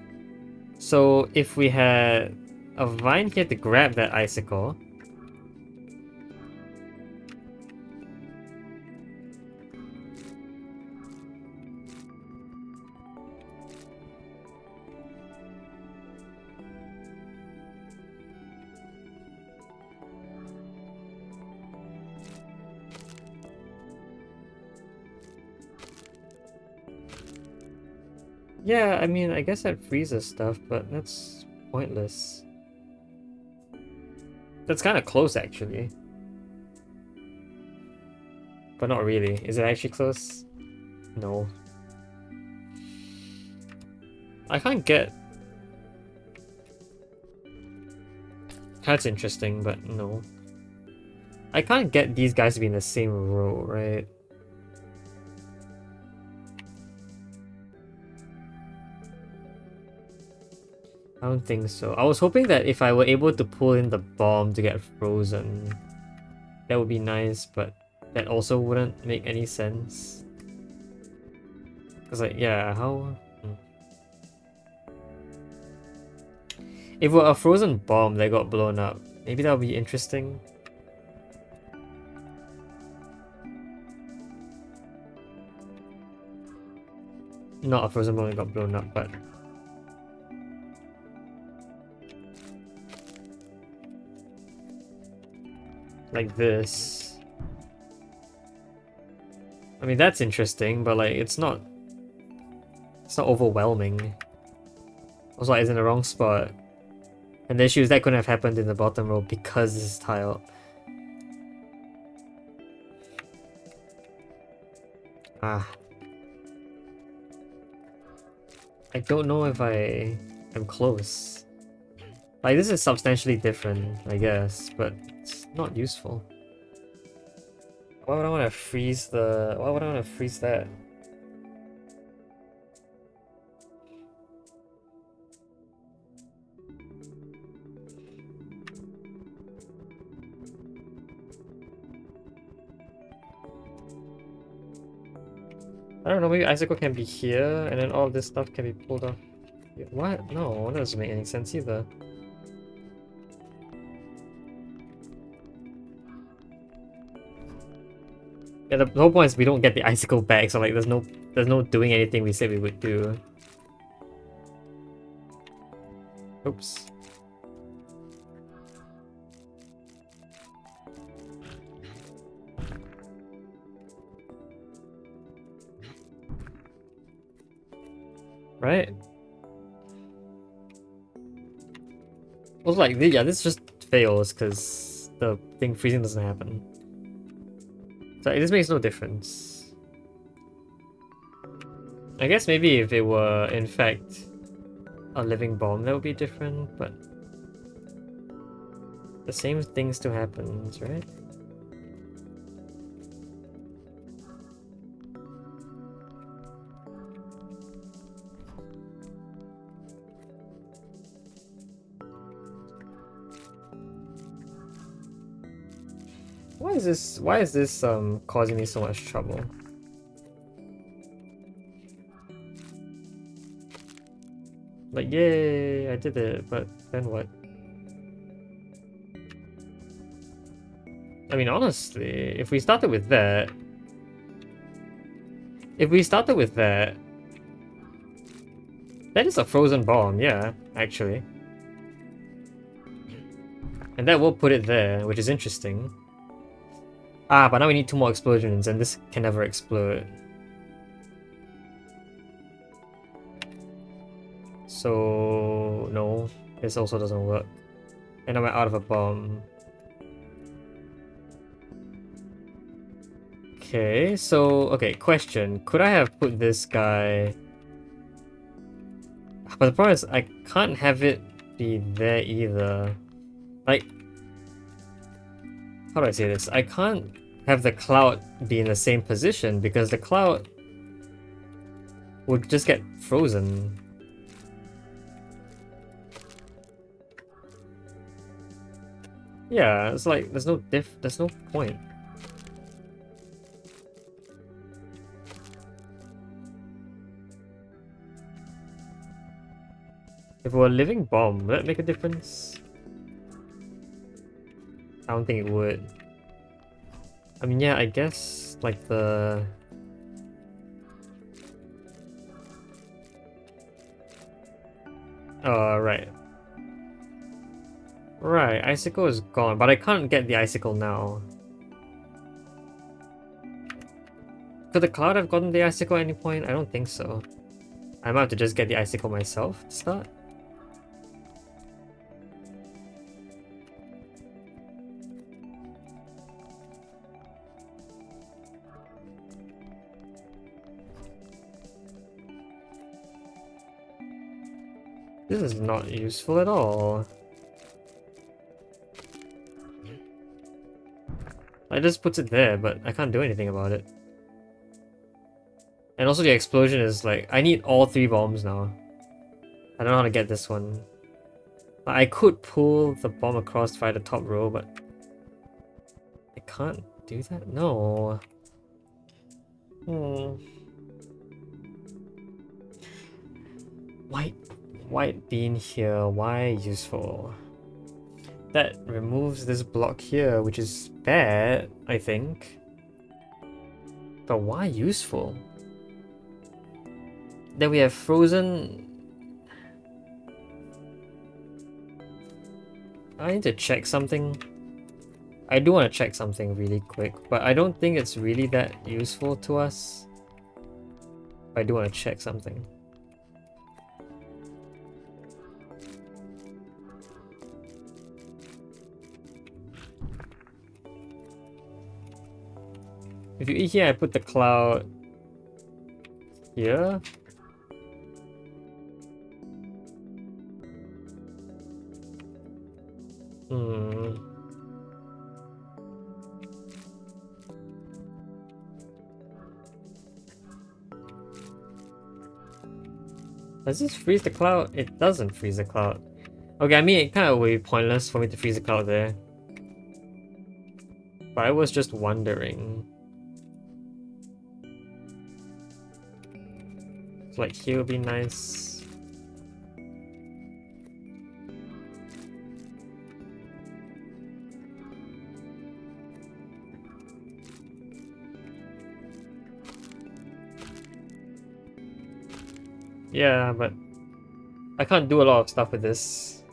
So, if we had a vine here to grab that icicle... Yeah, I mean, I guess that freezes stuff, but that's pointless. That's kind of close, actually. But not really. Is it actually close? No. I can't get... That's interesting, but no. I can't get these guys to be in the same row, right? I don't think so. I was hoping that if I were able to pull in the bomb to get frozen, that would be nice, but that also wouldn't make any sense. Cause like, yeah, how... If it were a frozen bomb that got blown up, maybe that would be interesting. Not a frozen bomb that got blown up, but... like this. I mean, that's interesting, but like, it's not overwhelming. Also, like, it's in the wrong spot. And the issue is that couldn't have happened in the bottom row because this is tiled. Ah. I don't know if I am close. Like, this is substantially different, I guess, but it's not useful. Why would I want to freeze the... Why would I want to freeze that? I don't know, maybe Icicle can be here, and then all of this stuff can be pulled off. What? No, that doesn't make any sense either. Yeah, the whole point is we don't get the Icicle back, so like there's no doing anything we said we would do. Oops. Right? Also, like, yeah, this just fails because the thing freezing doesn't happen. So this makes no difference. I guess maybe if it were, in fact, a living bomb, that would be different, but... the same thing still happens, right? Why is this causing me so much trouble? Like, yay, I did it, but then what? I mean, honestly, if we started with that... that is a frozen bomb, yeah, actually. And that will put it there, which is interesting. Ah, but now we need 2 more explosions, and this can never explode. So... no, this also doesn't work. And now we're out of a bomb. Okay, so... okay, question. Could I have put this guy... but the problem is, I can't have it be there either. Like... how do I say this? I can't have the cloud be in the same position because the cloud would just get frozen. Yeah, it's like there's no point. If it were a living bomb, would that make a difference? I don't think it would. I mean, yeah, I guess, like, the... right. Right, Icicle is gone, but I can't get the Icicle now. Could the cloud have gotten the Icicle at any point? I don't think so. I might have to just get the Icicle myself to start. This is not useful at all. It just puts it there, but I can't do anything about it. And also the explosion is like, I need all 3 bombs now. I don't know how to get this one. I could pull the bomb across via the top row, but... I can't do that? No. White bean here, why useful? That removes this block here, which is bad, I think. But why useful? Then we have frozen. I need to check something. I do want to check something really quick, but I don't think it's really that useful to us. I do want to check something. If you eat here, I put the cloud here. Does this freeze the cloud? It doesn't freeze the cloud. Okay, I mean, it kind of would be pointless for me to freeze the cloud there. But I was just wondering. So like here would be nice. Yeah, but I can't do a lot of stuff with this.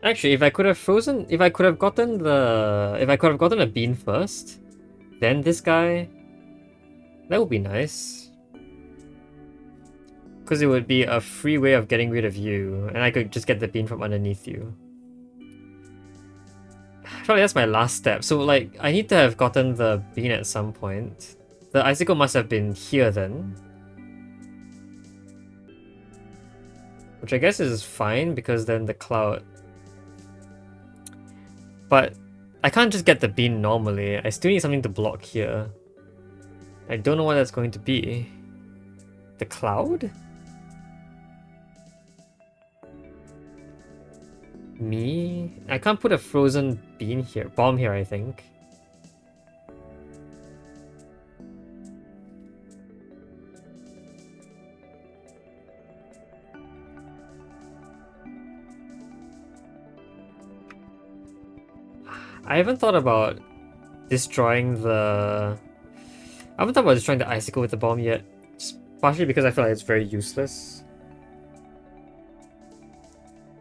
Actually, if I could have gotten a bean first, then this guy, that would be nice. Because it would be a free way of getting rid of you, and I could just get the bean from underneath you. I feel like that's my last step. So like, I need to have gotten the bean at some point. The icicle must have been here then. Which I guess is fine, because then the cloud... But I can't just get the bean normally. I still need something to block here. I don't know what that's going to be. The cloud? Me? I can't put a frozen bean here. Bomb here, I think. I haven't thought about destroying the... I haven't thought about destroying the icicle with the bomb yet. Just partially because I feel like it's very useless.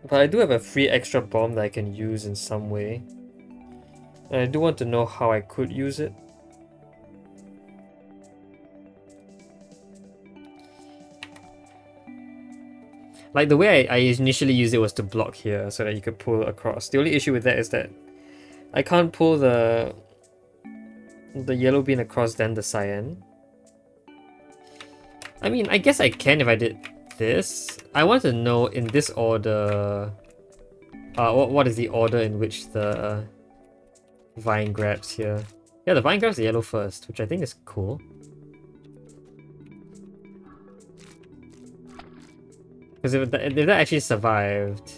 But I do have a free extra bomb that I can use in some way. And I do want to know how I could use it. Like the way I initially used it was to block here so that you could pull across. The only issue with that is that I can't pull the yellow bean across then the cyan. I mean, I guess I can if I did this. I want to know in this order, what is the order in which the vine grabs here? Yeah, the vine grabs the yellow first, which I think is cool. Because if that actually survived,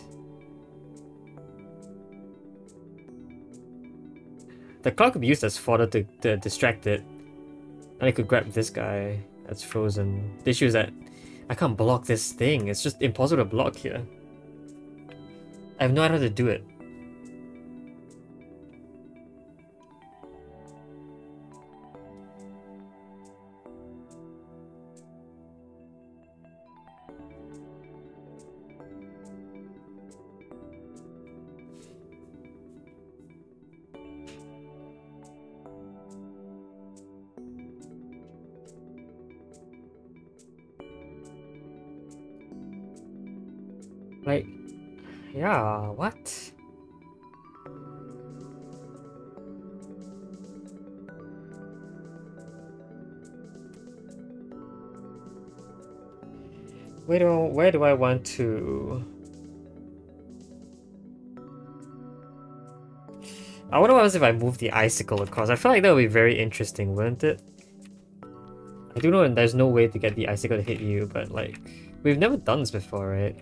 the cloud could be used as fodder to distract it, and I could grab this guy that's frozen. The issue is that I can't block this thing. It's just impossible to block here. I have no idea how to do it. Like, yeah, what? Where do I want to... I wonder what happens if I move the icicle across. I feel like that would be very interesting, wouldn't it? I do know there's no way to get the icicle to hit you, but like, we've never done this before, right?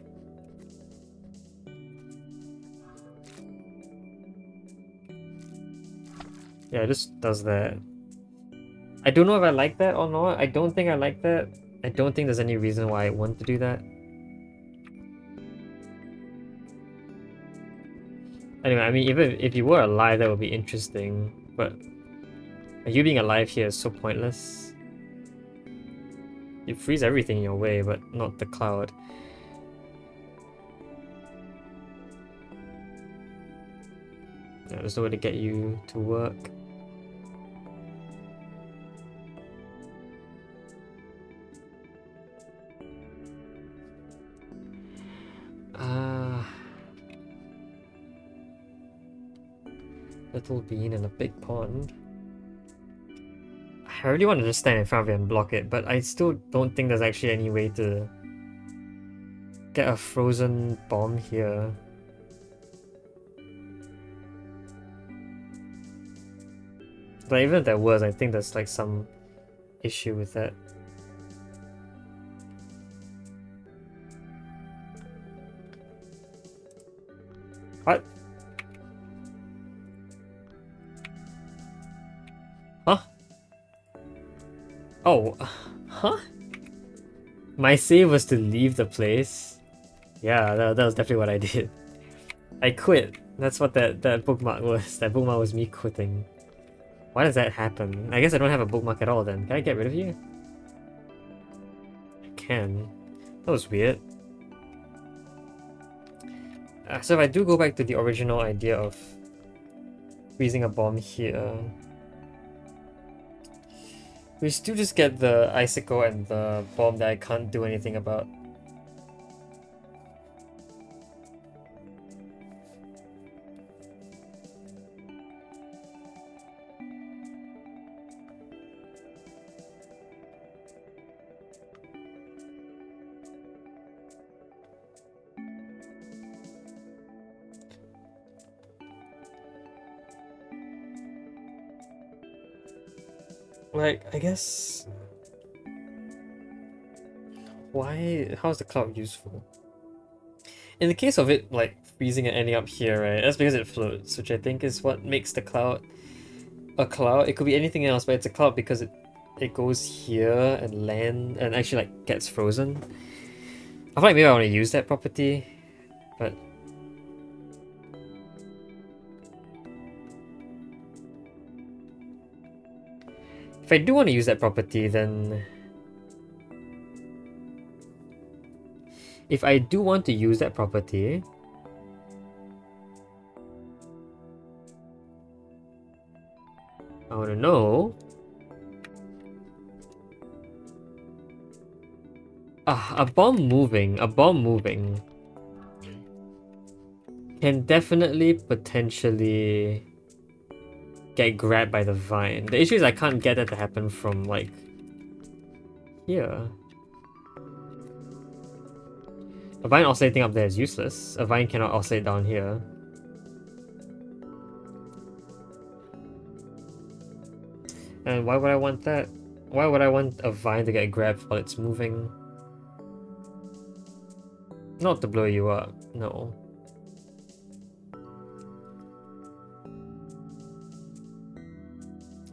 Yeah, it just does that. I don't know if I like that or not. I don't think I like that. I don't think there's any reason why I want to do that. Anyway, I mean, even if you were alive, that would be interesting. But you being alive here is so pointless. You freeze everything in your way, but not the cloud. Yeah, there's no way to get you to work. Little bean in a big pond. I really want to just stand in front of it and block it, but I still don't think there's actually any way to get a frozen bomb here. But even if there was, I think there's like some issue with that. What? Huh? Oh, huh? My save was to leave the place. Yeah, that was definitely what I did. I quit. That's what that bookmark was. That bookmark was me quitting. Why does that happen? I guess I don't have a bookmark at all then. Can I get rid of you? I can. That was weird. So if I do go back to the original idea of freezing a bomb here, we still just get the icicle and the bomb that I can't do anything about. Like, I guess... Why? How's the cloud useful? In the case of it, like, freezing and ending up here, right? That's because it floats, which I think is what makes the cloud a cloud. It could be anything else, but it's a cloud because it goes here and land and actually, like, gets frozen. I feel like maybe I want to use that property, but... If I do want to use that property, then... If I do want to use that property... I want to know... a bomb moving can definitely potentially get grabbed by the vine. The issue is I can't get that to happen from, like, here. A vine oscillating up there is useless. A vine cannot oscillate down here. And why would I want that? Why would I want a vine to get grabbed while it's moving? Not to blow you up, no.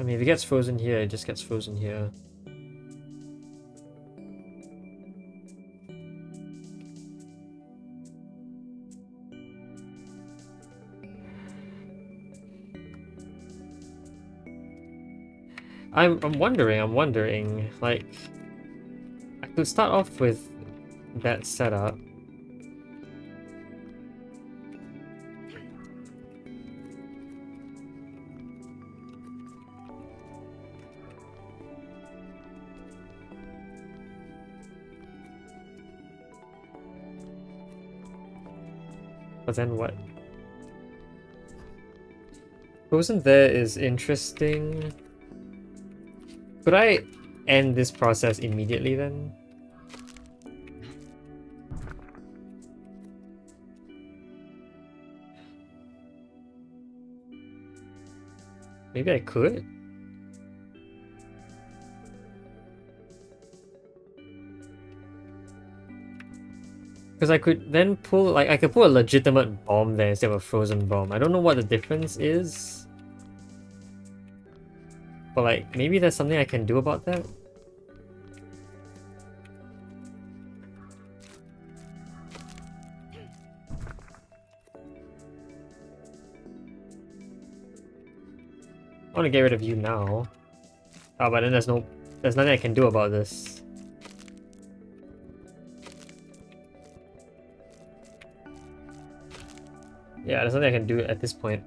I mean, if it gets frozen here, it just gets frozen here. I'm wondering, like, I could start off with that setup. But then what? Frozen there is interesting. Could I end this process immediately then? Maybe I could? Because I could then pull, like, I could put a legitimate bomb there instead of a frozen bomb. I don't know what the difference is. But, like, maybe there's something I can do about that? want to get rid of you now. Oh, but then there's nothing I can do about this. Yeah, there's nothing I can do at this point.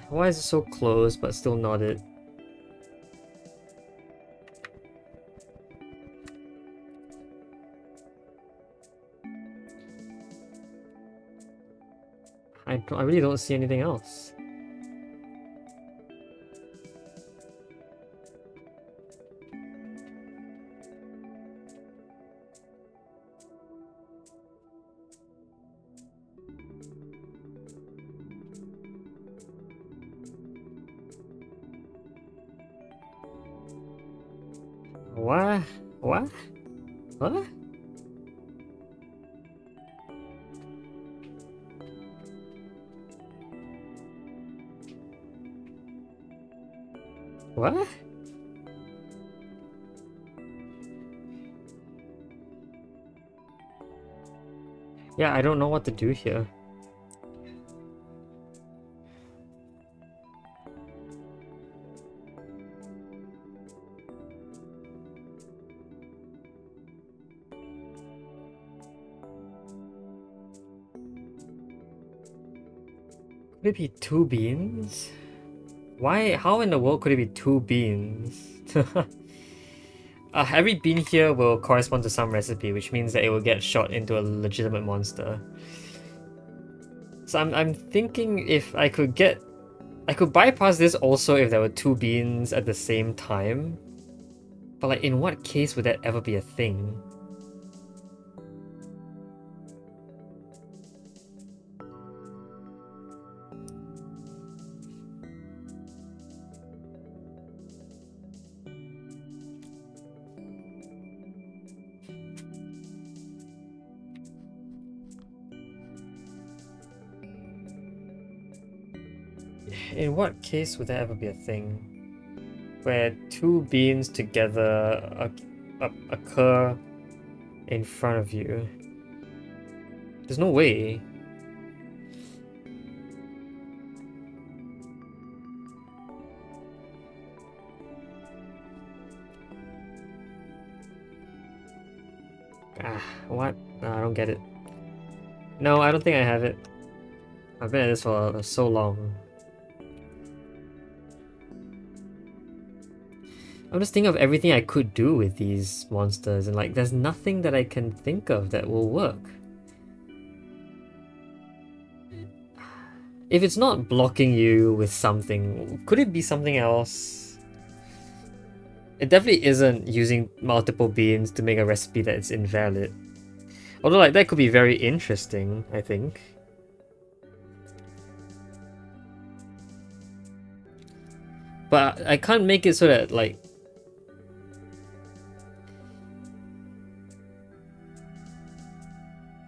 Why is it so close but still not it? I really don't see anything else. What? What? What? What? Yeah, I don't know what to do here. Could it be 2 beans? Why? How in the world could it be 2 beans? Every bean here will correspond to some recipe, which means that it will get shot into a legitimate monster. So I'm thinking if I could bypass this also if there were 2 beans at the same time. But like, in what case would that ever be a thing? In what case would that ever be a thing? Where 2 beans together occur in front of you? There's no way. What? No, I don't get it. No, I don't think I have it. I've been at this for so long. I'm just thinking of everything I could do with these monsters, and like, there's nothing that I can think of that will work. If it's not blocking you with something, could it be something else? It definitely isn't using multiple beans to make a recipe that's invalid. Although, like, that could be very interesting, I think. But I can't make it so that, like,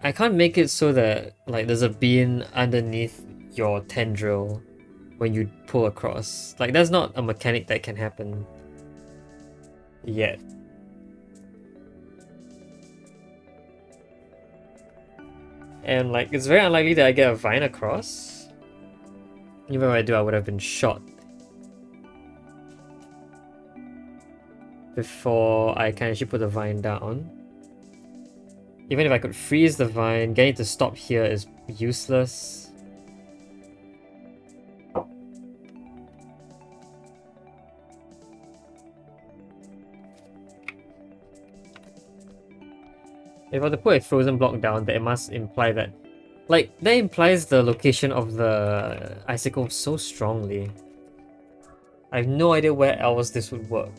I can't make it so that, like, there's a bean underneath your tendril when you pull across. Like, that's not a mechanic that can happen yet. And, like, it's very unlikely that I get a vine across. Even if I do, I would have been shot before I can actually put the vine down. Even if I could freeze the vine, getting it to stop here is useless. If I were to put a frozen block down, that it must imply that... Like, that implies the location of the icicle so strongly. I have no idea where else this would work.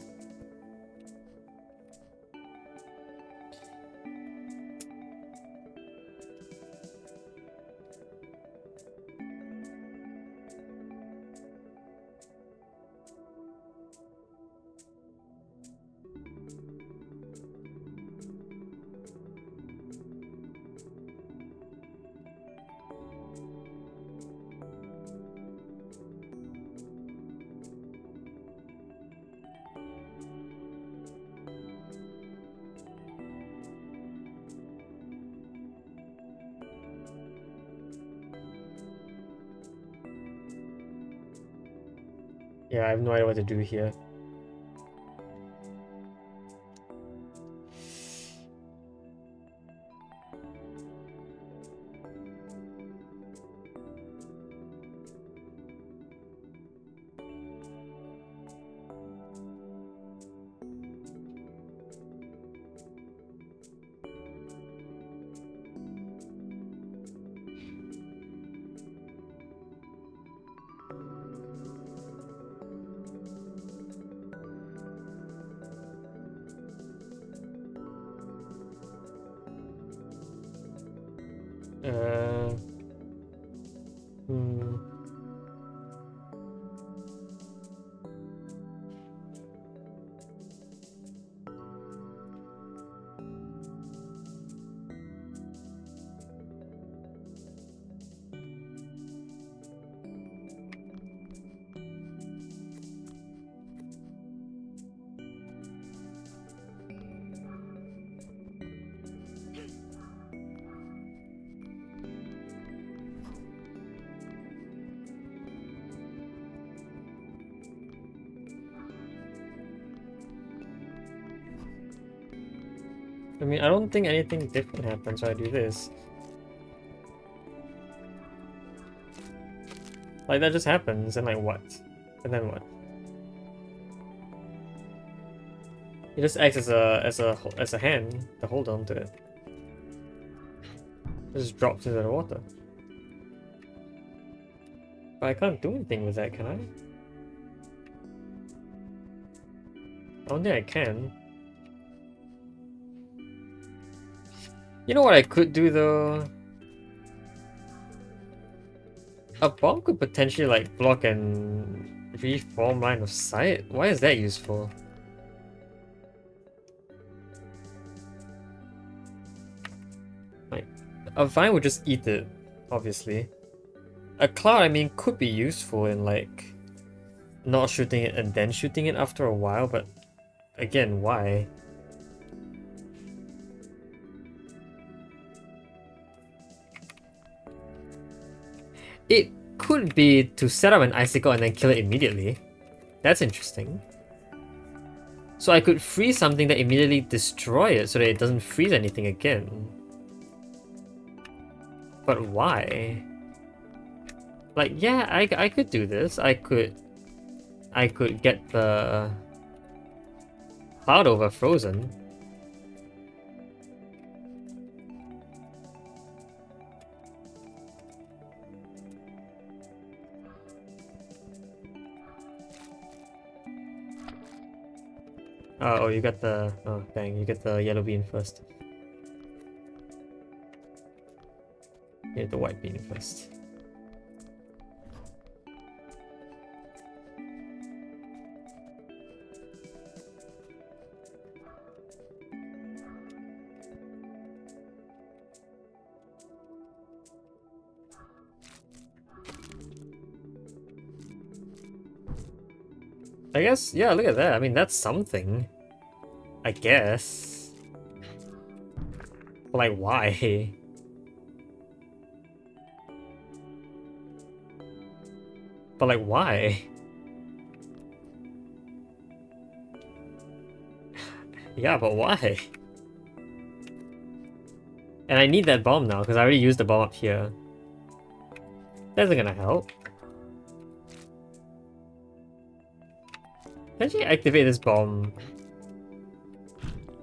Yeah, I have no idea what to do here. Uh, hmm. I mean, I don't think anything different happens when I do this. Like, that just happens, and like, what? And then what? It just acts as a hand to hold on to it. It just drops into the water. But I can't do anything with that, can I? I don't think I can. You know what I could do though? A bomb could potentially like block and reform line of sight. Why is that useful? Like, a vine would just eat it, obviously. A cloud, I mean, could be useful in like not shooting it and then shooting it after a while, but again, why? It could be to set up an icicle and then kill it immediately. That's interesting. So I could freeze something that immediately destroy it so that it doesn't freeze anything again. But why? Like, yeah, I could do this. I could get the cloud over frozen. Oh, you got the... Oh, dang, you get the yellow bean first. You get the white bean first. I guess, yeah, look at that. I mean, that's something. I guess. But like, why? But like, why? Yeah, but why? And I need that bomb now, because I already used the bomb up here. That isn't gonna help. Can I activate this bomb?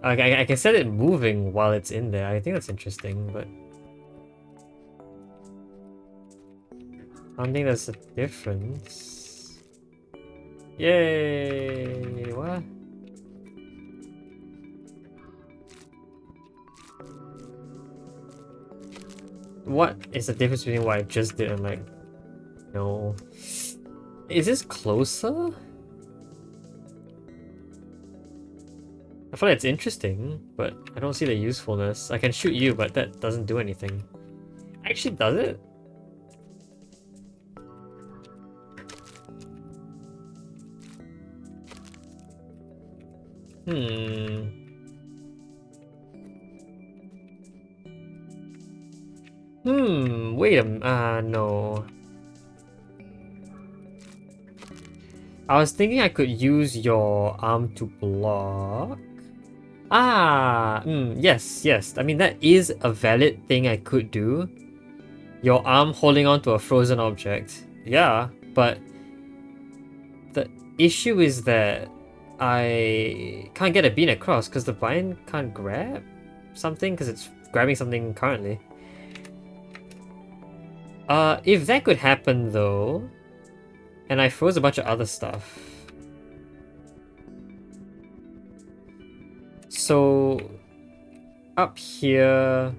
I can set it moving while it's in there. I think that's interesting, but... I don't think there's a difference. Yay! What? What is the difference between what I just did and like... No. Is this closer? I feel like it's interesting, but I don't see the usefulness. I can shoot you, but that doesn't do anything. Actually, does it? Wait a no. I was thinking I could use your arm to block. Ah, yes, yes. I mean, that is a valid thing I could do. Your arm holding on to a frozen object. Yeah, but the issue is that I can't get a bean across because the vine can't grab something because it's grabbing something currently. If that could happen though, and I froze a bunch of other stuff. So up here,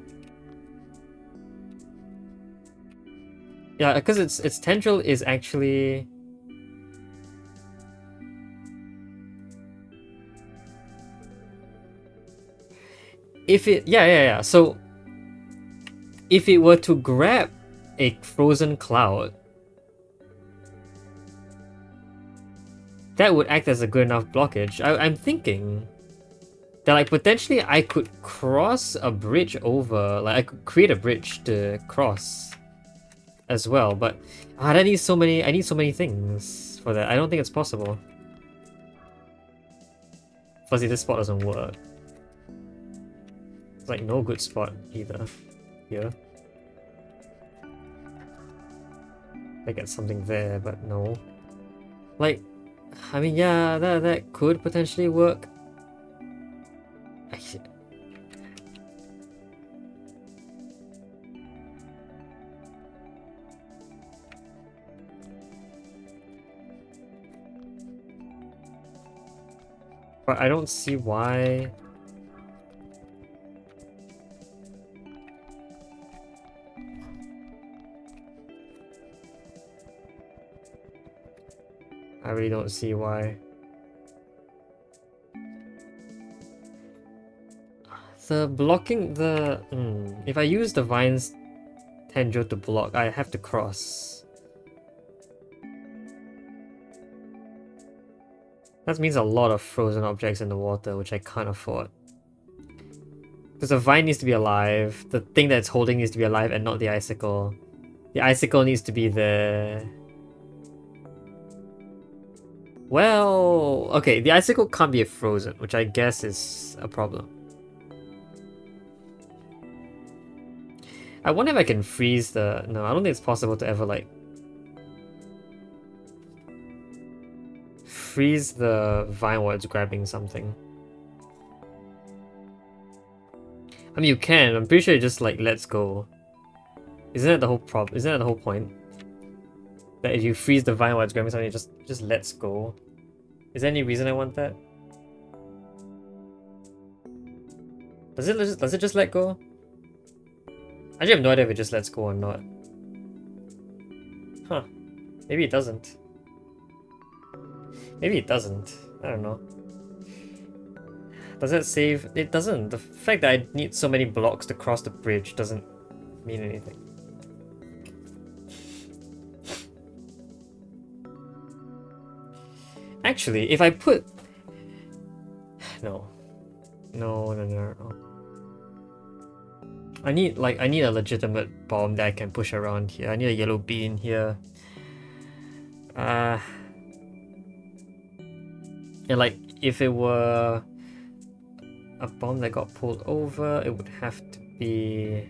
yeah, because its tendril is actually if it yeah. So if it were to grab a frozen cloud, that would act as a good enough blockage. I'm thinking that like potentially I could cross a bridge over, like I could create a bridge to cross as well, but I need so many things for that. I don't think it's possible. Fuzzy, this spot doesn't work. It's like no good spot either. Here. I get something there, but no. Like, I mean, yeah, that could potentially work. But I don't see why. I really don't see why. The blocking if I use the vine's tendril to block, I have to cross. That means a lot of frozen objects in the water, which I can't afford. Because the vine needs to be alive, the thing that's holding needs to be alive and not the icicle. The icicle needs to be there. Well, okay, the icicle can't be frozen, which I guess is a problem. I wonder if I can freeze the... No, I don't think it's possible to ever, like... freeze the vine while it's grabbing something. I mean, you can. I'm pretty sure it just, like, lets go. Isn't that the whole problem? Isn't that the whole point? That if you freeze the vine while it's grabbing something, it just lets go. Is there any reason I want that? Does it just let go? I actually have no idea if it just lets go or not. Huh. Maybe it doesn't. Maybe it doesn't. I don't know. Does that save? It doesn't. The fact that I need so many blocks to cross the bridge doesn't mean anything. Actually, if I put... No. No. I need a legitimate bomb that I can push around here. I need a yellow bean here. And like if it were a bomb that got pulled over, it would have to be...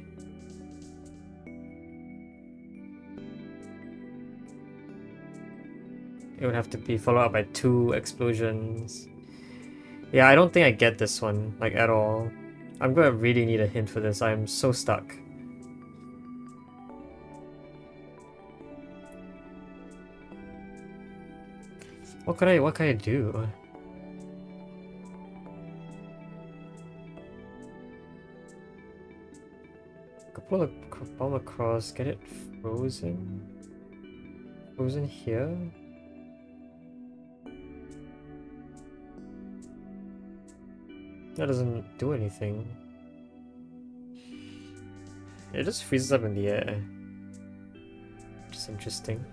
It would have to be followed up by 2 explosions. Yeah, I don't think I get this one, like at all. I'm gonna really need a hint for this. I'm so stuck. What can I do? Could pull a bomb across, get it frozen? Frozen here? That doesn't do anything. It just freezes up in the air. Which is interesting.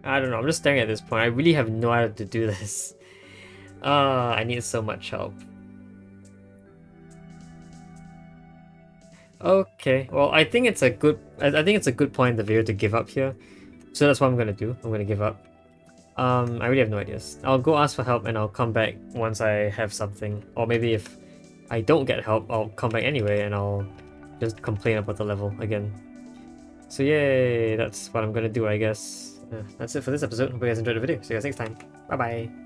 I don't know, I'm just staring at this point. I really have no idea how to do this. I need so much help. Okay, well, I think it's a good. I think it's a good point in the video to give up here. So that's what I'm gonna do. I'm gonna give up. I really have no ideas. I'll go ask for help and I'll come back once I have something. Or maybe if I don't get help, I'll come back anyway and I'll just complain about the level again. So yay, that's what I'm gonna do, I guess. That's it for this episode. Hope you guys enjoyed the video. See you guys next time. Bye bye.